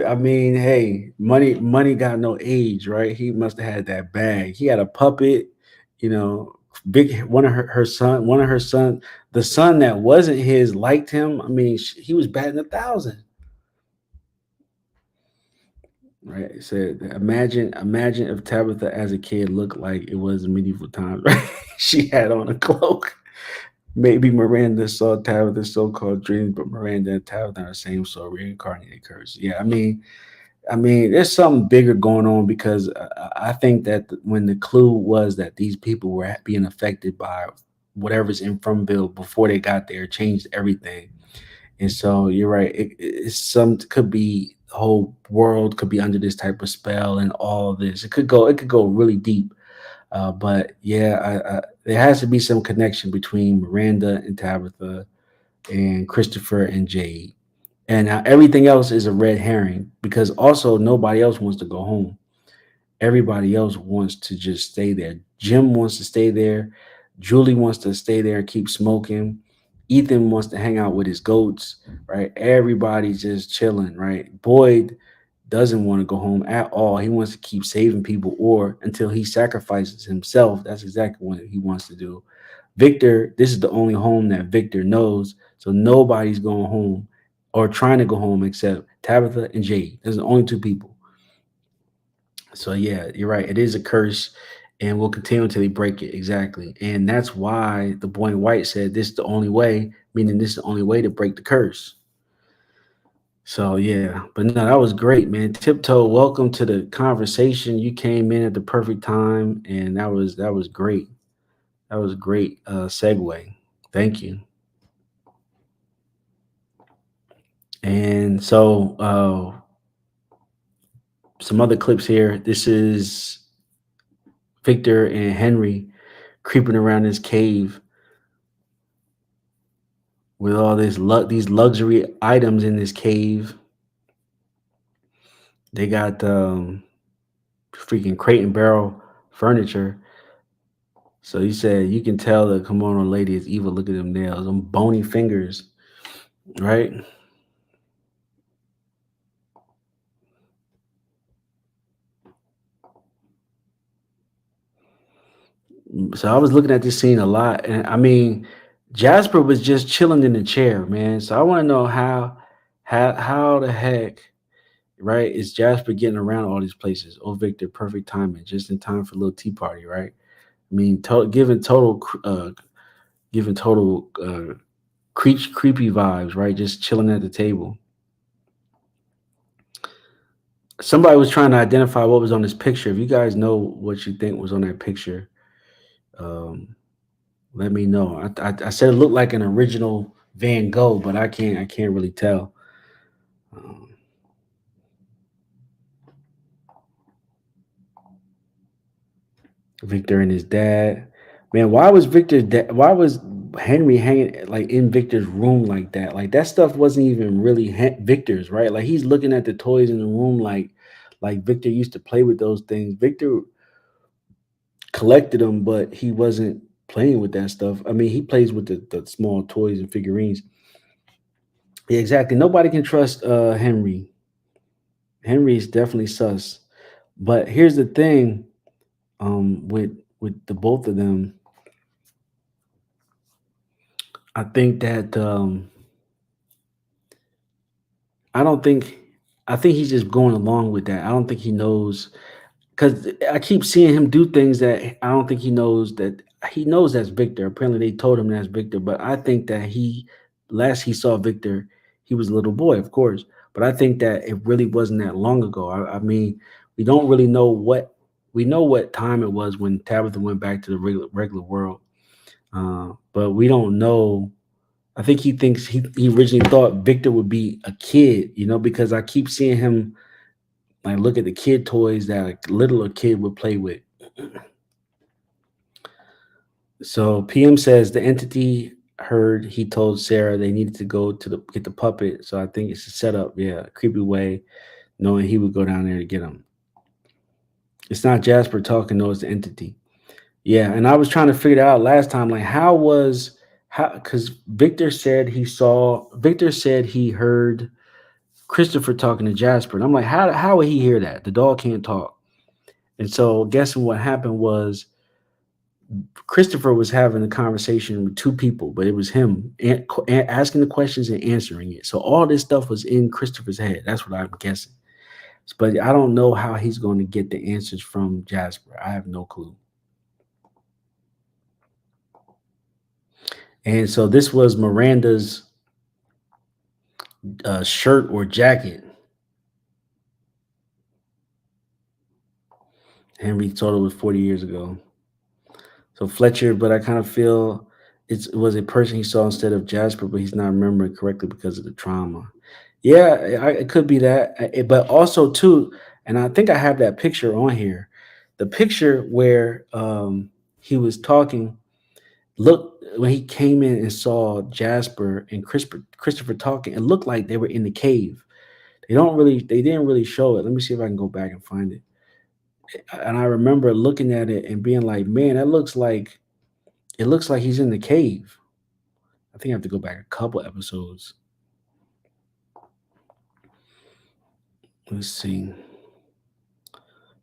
I mean, hey, money got no age, right? He must have had that bag. He had a puppet, big one of her son, the son that wasn't his liked him. I mean, he was batting 1,000. Right. It said, imagine if Tabitha as a kid looked like it was in medieval times, right? She had on a cloak. Maybe Miranda saw Tabitha's so-called dreams, but Miranda and Tabitha are the same soul, reincarnated curse. Yeah, I mean, there's something bigger going on, because I think that when the clue was that these people were being affected by whatever's in Fromville before they got there, it changed everything. And so you're right. Could be the whole world could be under this type of spell, and all this. It could go really deep. But yeah, there has to be some connection between Miranda and Tabitha and Christopher and Jade. And now everything else is a red herring, because also nobody else wants to go home. Everybody else wants to just stay there. Jim wants to stay there. Julie wants to stay there and keep smoking. Ethan wants to hang out with his goats, right? Everybody's just chilling, right? Boyd doesn't want to go home at all. He wants to keep saving people or until he sacrifices himself. That's exactly what he wants to do. Victor, this is the only home that Victor knows. So nobody's going home or trying to go home except Tabitha and Jade. Those are the only two people. So yeah, you're right. It is a curse and will continue until they break it. Exactly. And that's why the boy in white said this is the only way, meaning this is the only way to break the curse. So yeah, but no, that was great, man. Tiptoe, welcome to the conversation. You came in at the perfect time, and that was great. That was a great segue. Thank you. And so some other clips here. This is Victor and Henry creeping around this cave with all these luxury items in this cave. They got freaking crate and barrel furniture. So he said, you can tell the kimono lady is evil. Look at them nails, them bony fingers, right? So I was looking at this scene a lot. And I mean, Jasper was just chilling in the chair, man. So I want to know how the heck, right, is Jasper getting around all these places? Oh, Victor, perfect timing, just in time for a little tea party, right? I mean, giving total creepy vibes, right? Just chilling at the table. Somebody was trying to identify what was on this picture. If you guys know what you think was on that picture, let me know. I said it looked like an original Van Gogh, but I can't really tell. Victor and his dad. Man, why was Henry hanging like in Victor's room like that? Like that stuff wasn't even really Victor's, right? Like he's looking at the toys in the room like Victor used to play with those things. Victor collected them, but he wasn't playing with that stuff. I mean, he plays with the small toys and figurines. Yeah, exactly. Nobody can trust Henry. Henry is definitely sus. But here's the thing, with the both of them, I think that I think he's just going along with that. I don't think he knows, because I keep seeing him do things that I don't think he knows that's Victor. Apparently they told him that's Victor, but I think that last he saw Victor, he was a little boy, of course. But I think that it really wasn't that long ago. I mean, we don't really know we know what time it was when Tabitha went back to the regular world. But we don't know. I think he thinks he originally thought Victor would be a kid, because I keep seeing him like look at the kid toys that a littler kid would play with. So PM says the entity heard he told Sarah they needed to go to get the puppet. So I think it's a setup, yeah, a creepy way, knowing he would go down there to get him. It's not Jasper talking, no, it's the entity. Yeah, and I was trying to figure it out last time, like because Victor said he heard Christopher talking to Jasper. And I'm like, how would he hear that? The dog can't talk. And so guessing what happened was Christopher was having a conversation with two people, but it was him asking the questions and answering it. So all this stuff was in Christopher's head. That's what I'm guessing. But I don't know how he's going to get the answers from Jasper. I have no clue. And so this was Miranda's shirt or jacket. Henry told it was 40 years ago. So Fletcher, but I kind of feel it was a person he saw instead of Jasper, but he's not remembering correctly because of the trauma. Yeah, it could be that. But also, too, and I think I have that picture on here. The picture where he was talking, look, when he came in and saw Jasper and Christopher talking, it looked like they were in the cave. They didn't really show it. Let me see if I can go back and find it. And I remember looking at it and being like, man, it looks like he's in the cave. I think I have to go back a couple episodes. Let's see.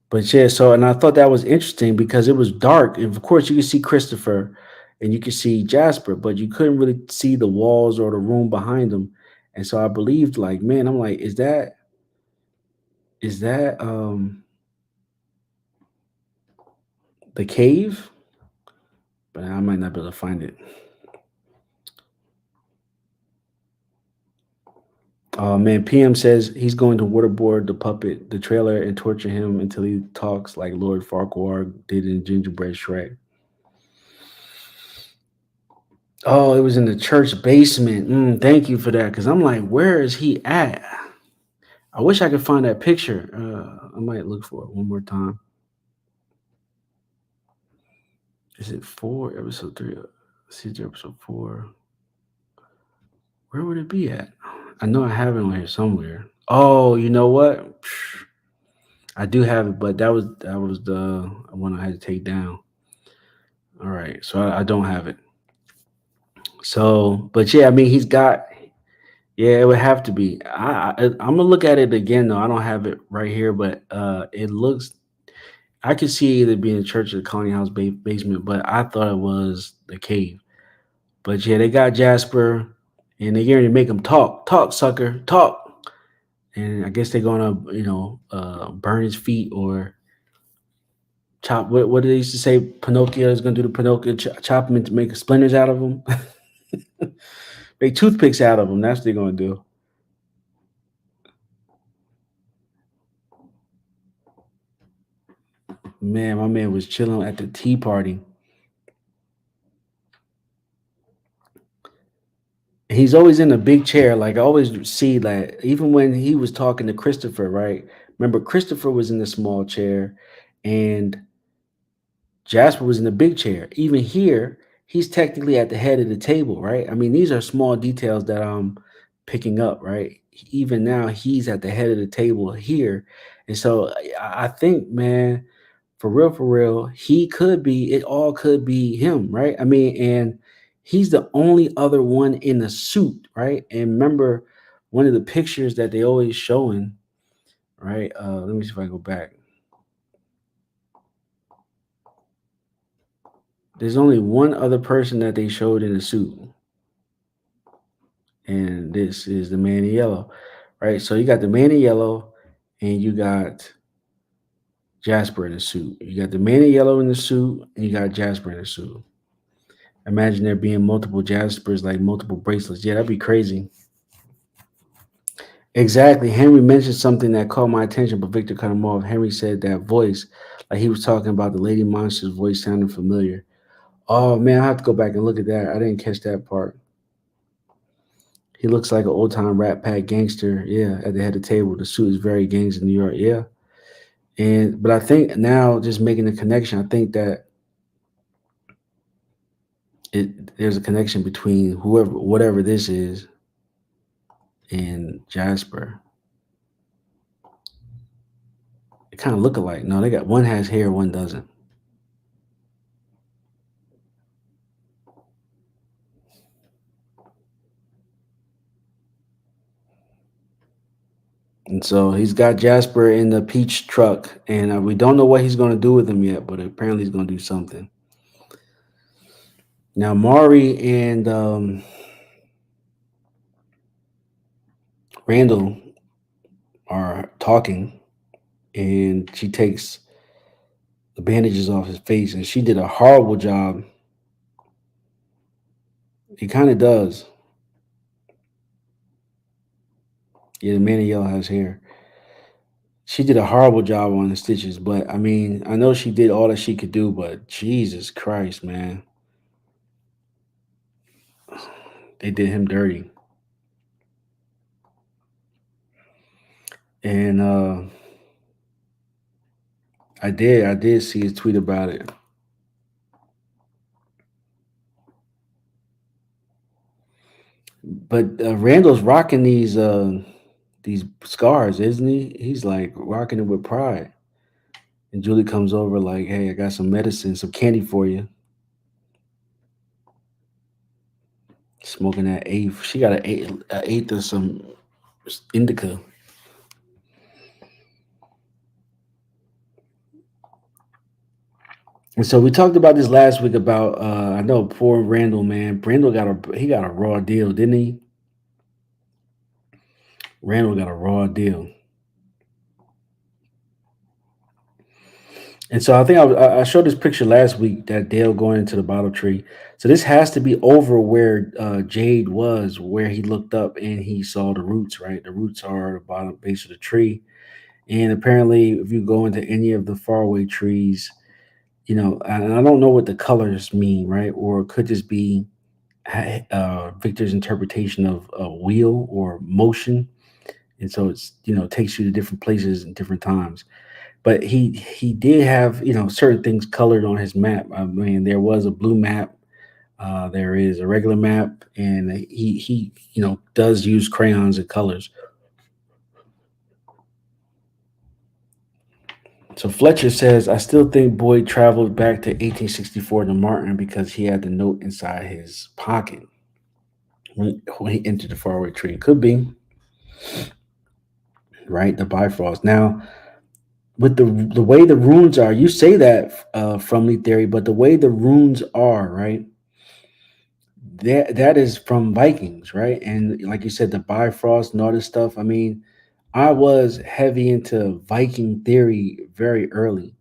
But yeah, so and I thought that was interesting because it was dark. And of course, you could see Christopher and you could see Jasper, but you couldn't really see the walls or the room behind them. And so I believed, like, man, I'm like, is that the cave? But I might not be able to find it. Oh man, PM says he's going to waterboard the puppet, the trailer, and torture him until he talks like Lord Farquhar did in Gingerbread Shrek. Oh, it was in the church basement. Thank you for that, because I'm like, where is he at? I wish I could find that picture. I might look for it one more time. Is it 4, episode 3? CJ episode 4. Where would it be at? I know I have it on here somewhere. Oh, you know what? I do have it, but that was the one I had to take down. All right, so I don't have it. So, but yeah, I mean, he's got. Yeah, it would have to be. I'm gonna look at it again though. I don't have it right here, but it looks. I could see either being a church or the colony house basement, but I thought it was the cave. But yeah, they got Jasper, and they're going to make him talk, sucker, talk. And I guess they're gonna, burn his feet or chop. What did they used to say? Pinocchio is gonna do the Pinocchio, chop him and make splinters out of him, make toothpicks out of him. That's what they're gonna do. Man, my man was chilling at the tea party. He's always in a big chair. Like I always see that even when he was talking to Christopher, right? Remember, Christopher was in the small chair and Jasper was in the big chair. Even here, he's technically at the head of the table, right? I mean, these are small details that I'm picking up, right? Even now, he's at the head of the table here. And so I think, man, for real, it all could be him, right? I mean, and he's the only other one in the suit, right? And remember one of the pictures that they always showing, right? Let me see if I go back. There's only one other person that they showed in a suit. And this is the man in yellow, right? So you got the man in yellow and you got Jasper in the suit. You got the man in yellow in the suit and you got Jasper in the suit. Imagine there being multiple Jaspers, like multiple bracelets. Yeah, that'd be crazy. Exactly. Henry mentioned something that caught my attention, but Victor cut him off. Henry said that voice, like he was talking about the Lady Monster's voice sounding familiar. Oh man, I have to go back and look at that. I didn't catch that part. He looks like an old time Rat Pack gangster. Yeah, at the head of the table. The suit is very gangs in New York. Yeah. But I think now just making the connection, I think that there's a connection between whatever this is and Jasper. They kind of look alike. No, they got one has hair, one doesn't. And so he's got Jasper in the peach truck, and we don't know what he's going to do with him yet, but apparently he's going to do something. Now, Maury and Randall are talking, and she takes the bandages off his face, and she did a horrible job. He kind of does. Yeah, the man in yellow has hair. She did a horrible job on the stitches, but I mean, I know she did all that she could do, but Jesus Christ, man. They did him dirty. And I did see his tweet about it. But Randall's rocking these scars, isn't he? He's like rocking it with pride. And Julie comes over like, hey, I got some medicine, some candy for you. Smoking that eighth. She got an eighth of some indica. And so we talked about this last week about I know poor Randall, man. Randall got a raw deal, didn't he? Randall got a raw deal. And so I think I showed this picture last week that Dale going into the bottle tree. So this has to be over where Jade was, where he looked up and he saw the roots, right? The roots are the bottom base of the tree. And apparently, if you go into any of the faraway trees, and I don't know what the colors mean, right? Or it could just be Victor's interpretation of wheel or motion. And so it's, takes you to different places and different times. But he did have, certain things colored on his map. I mean, there was a blue map. There is a regular map, and he does use crayons and colors. So Fletcher says, I still think Boyd traveled back to 1864 to Martin because he had the note inside his pocket when he entered the faraway tree. Could be, right? The Bifrost. Now, with the way the runes are, you say that from Lee Theory, but the way the runes are, right? That is from Vikings, right? And like you said, the Bifrost and all this stuff. I mean, I was heavy into Viking theory very early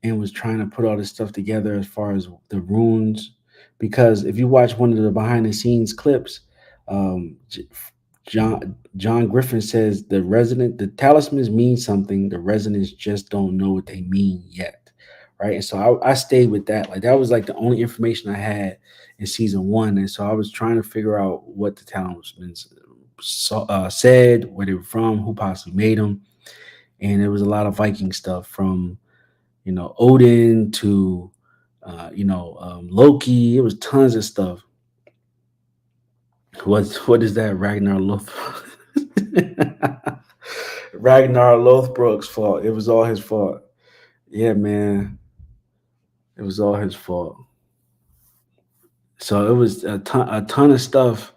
and was trying to put all this stuff together as far as the runes. Because if you watch one of the behind the scenes clips, John Griffin says the talismans mean something. The residents just don't know what they mean yet, right? And so I stayed with that. Like that was like the only information I had in season 1, and so I was trying to figure out what the talismans said, where they were from, who possibly made them, and there was a lot of Viking stuff from Odin to Loki. It was tons of stuff. What is that? Ragnar Lothbrok's fault. It was all his fault. Yeah, man. It was all his fault. So it was a ton of stuff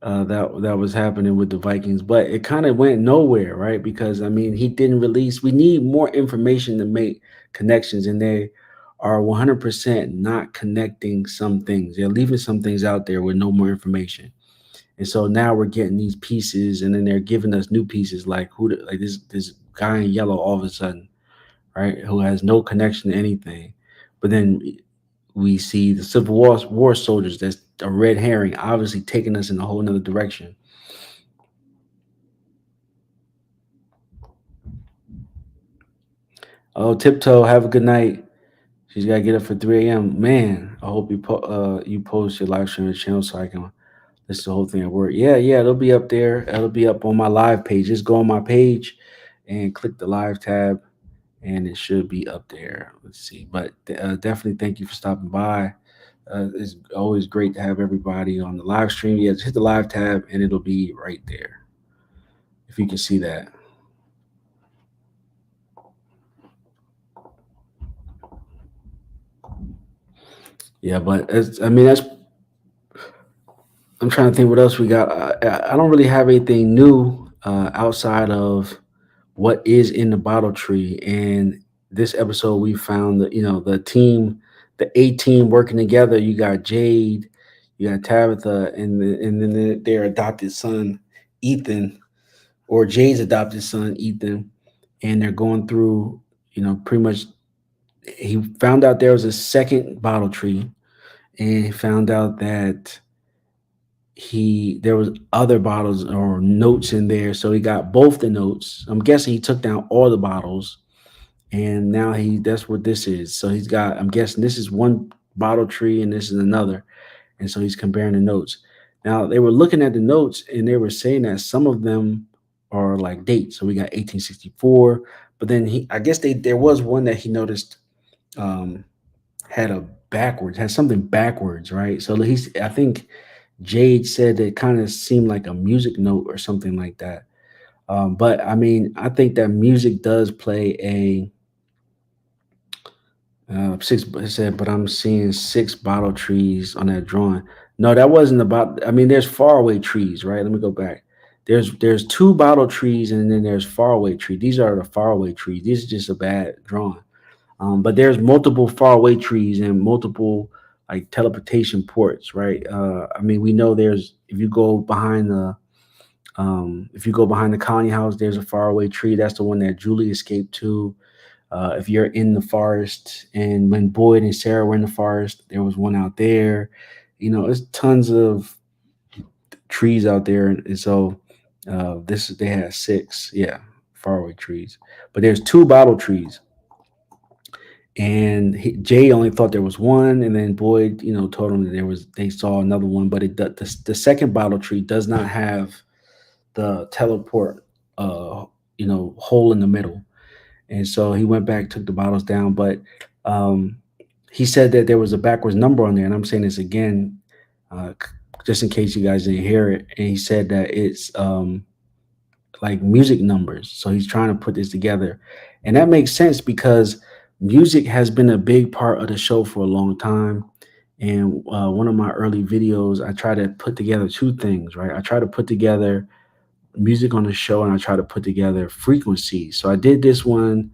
that was happening with the Vikings, but it kind of went nowhere, right? Because I mean, he didn't release. We need more information to make connections, and they are 100% not connecting some things. They're leaving some things out there with no more information. And so now we're getting these pieces, and then they're giving us new pieces like this guy in yellow all of a sudden, right? Who has no connection to anything. But then we see the Civil War soldiers. That's a red herring, obviously taking us in a whole nother direction. Oh, Tiptoe, have a good night. She's got to get up for 3 a.m. Man, I hope you post your live stream channel so I can listen to the whole thing at work. Yeah, it'll be up there. It'll be up on my live page. Just go on my page and click the live tab, and it should be up there. Let's see. But definitely thank you for stopping by. It's always great to have everybody on the live stream. Yeah, just hit the live tab, and it'll be right there. If you can see that. Yeah, but I'm trying to think what else we got. I don't really have anything new outside of what is in the bottle tree. And this episode, we found that the team, the A team working together. You got Jade, you got Tabitha, and then their adopted son, Ethan, or Jade's adopted son, Ethan, and they're going through. Pretty much. He found out there was a second bottle tree, and he found out that there was other bottles or notes in there. So he got both the notes. I'm guessing he took down all the bottles, and now that's what this is. So I'm guessing this is one bottle tree and this is another. And so he's comparing the notes. Now they were looking at the notes and they were saying that some of them are like dates. So we got 1864, but then I guess there was one that he noticed had something backwards, right? So I think Jade said it kind of seemed like a music note or something like that. But I mean, I think that music does play Six. It said, but I'm seeing 6 bottle trees on that drawing. No, that wasn't about. I mean, there's faraway trees, right? Let me go back. There's 2 bottle trees, and then there's faraway tree. These are the faraway trees. This is just a bad drawing. But there's multiple faraway trees and multiple like teleportation ports, right? I mean, we know there's if you go behind the colony house, there's a faraway tree. That's the one that Julie escaped to. If you're in the forest, and when Boyd and Sarah were in the forest, there was one out there. You know, there's tons of trees out there, and so they had 6, yeah, faraway trees. But there's 2 bottle trees, and Jay only thought there was one, and then Boyd, told him that they saw another one, but the second bottle tree does not have the teleport, hole in the middle. And so he went back, took the bottles down, but he said that there was a backwards number on there. And I'm saying this again, just in case you guys didn't hear it. And he said that it's like music numbers. So he's trying to put this together. And that makes sense because music has been a big part of the show for a long time. And one of my early videos, I try to put together 2 things, right? I try to put together music on the show, and I try to put together frequencies. So I did this one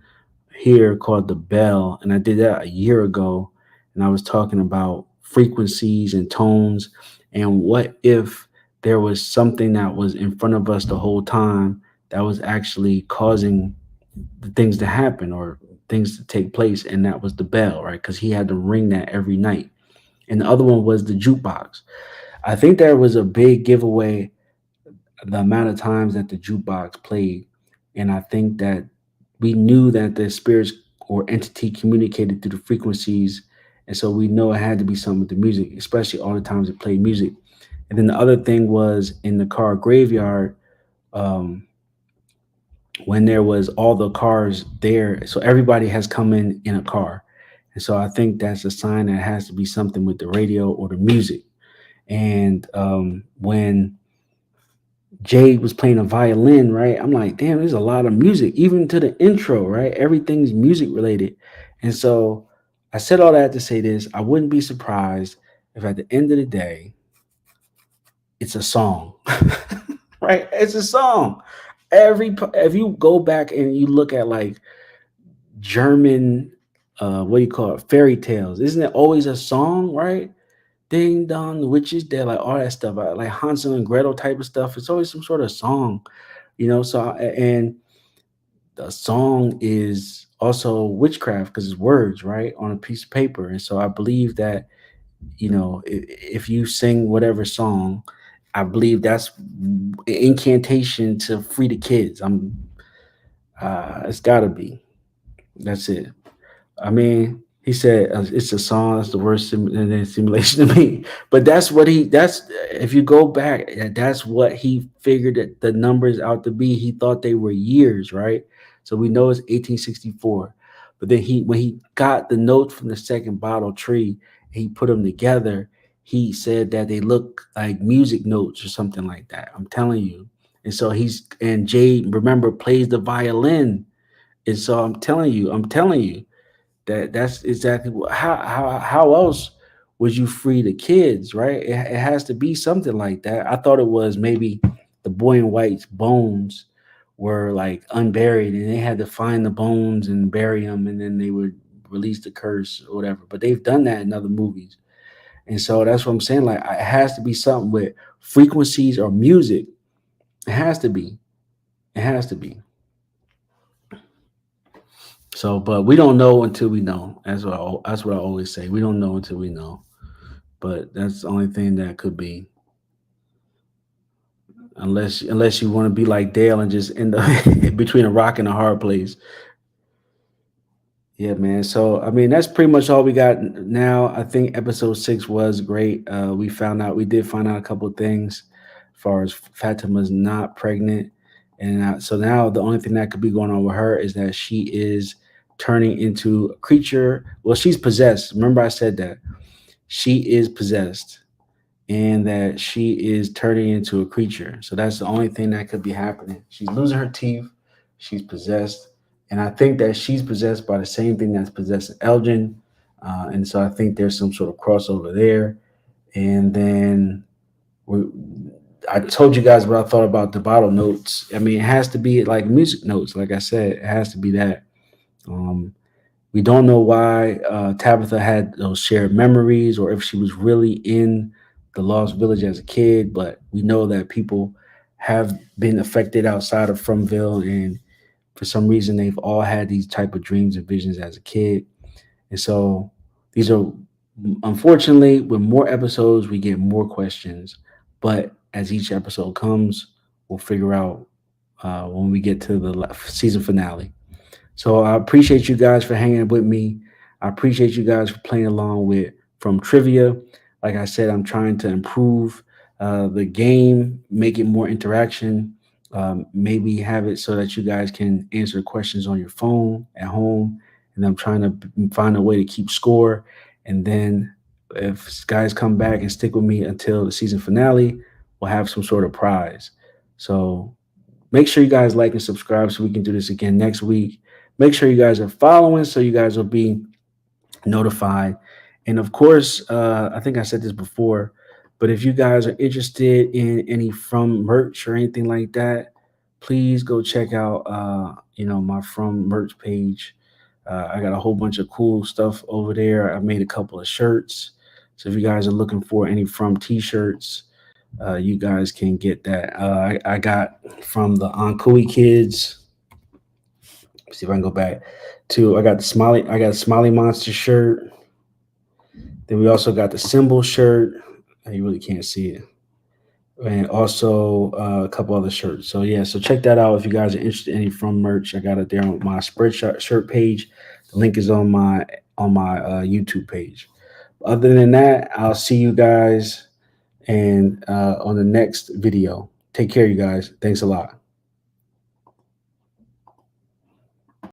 here called The Bell, and I did that a year ago, and I was talking about frequencies and tones, and what if there was something that was in front of us the whole time that was actually causing the things to happen or things to take place, and that was the bell, right? Because he had to ring that every night. And the other one was the jukebox. I think there was a big giveaway the amount of times that the jukebox played. And I think that we knew that the spirits or entity communicated through the frequencies. And so we know it had to be something with the music, especially all the times it played music. And then the other thing was in the car graveyard, when there was all the cars there. So everybody has come in a car. And so I think that's a sign that it has to be something with the radio or the music. And when Jay was playing a violin, right? I'm like, damn, there's a lot of music, even to the intro, right? Everything's music related. And so I said all that to say this. I wouldn't be surprised if at the end of the day, it's a song, right? It's a song. If you go back and you look at like German, fairy tales, isn't it always a song, right? Ding dong, the witches, they're like all that stuff, like Hansel and Gretel type of stuff. It's always some sort of song, So, and the song is also witchcraft because it's words, right, on a piece of paper. And so I believe that, if you sing whatever song, I believe that's an incantation to free the kids. It's gotta be. That's it. I mean, he said it's a song. That's the worst simulation to me. But that's if you go back, that's what he figured that the numbers out to be. He thought they were years, right? So we know it's 1864. But then when he got the notes from the second bottle tree, he put them together. He said that they look like music notes or something like that. I'm telling you. And so Jay, remember, plays the violin. And so I'm telling you. That's exactly how else would you free the kids, right? It has to be something like that. I thought it was maybe the boy in white's bones were like unburied, and they had to find the bones and bury them, and then they would release the curse or whatever. But they've done that in other movies, and so that's what I'm saying. Like, it has to be something with frequencies or music. It has to be. It has to be. So, but we don't know until we know. That's what I always say. We don't know until we know. But that's the only thing that could be. Unless you want to be like Dale and just end up between a rock and a hard place. Yeah, man. So, I mean, that's pretty much all we got now. I think episode 6 was great. We did find out a couple of things as far as Fatima's not pregnant. And so now the only thing that could be going on with her is that she is turning into a creature. Well, she's possessed. Remember I said that. She is possessed and that she is turning into a creature. So that's the only thing that could be happening. She's losing her teeth. She's possessed. And I think that she's possessed by the same thing that's possessing Elgin. And so I think there's some sort of crossover there. And then I told you guys what I thought about the bottle notes. I mean, it has to be like music notes. Like I said, it has to be that. We don't know why Tabitha had those shared memories or if she was really in the Lost Village as a kid, but we know that people have been affected outside of Fromville, and for some reason they've all had these type of dreams and visions as a kid. And so these are, unfortunately, with more episodes, we get more questions. But as each episode comes, we'll figure out when we get to the season finale. So I appreciate you guys for hanging with me. I appreciate you guys for playing along with From Trivia. Like I said, I'm trying to improve the game, make it more interaction, maybe have it so that you guys can answer questions on your phone at home. And I'm trying to find a way to keep score. And then if guys come back and stick with me until the season finale, we'll have some sort of prize. So make sure you guys like and subscribe so we can do this again next week. Make sure you guys are following so you guys will be notified. And of course, I think I said this before, but if you guys are interested in any From merch or anything like that, please go check out my From merch page. I got a whole bunch of cool stuff over there. I made a couple of shirts. So if you guys are looking for any From t-shirts, you guys can get that. I got from the Ankui kids. Let's see if I can go back to, I got a Smiley Monster shirt. Then we also got the Symbol shirt. You really can't see it. And also a couple other shirts. So yeah, so check that out if you guys are interested in any From merch. I got it there on my Spreadshirt shirt page. The link is on my YouTube page. Other than that, I'll see you guys and on the next video. Take care, you guys. Thanks a lot.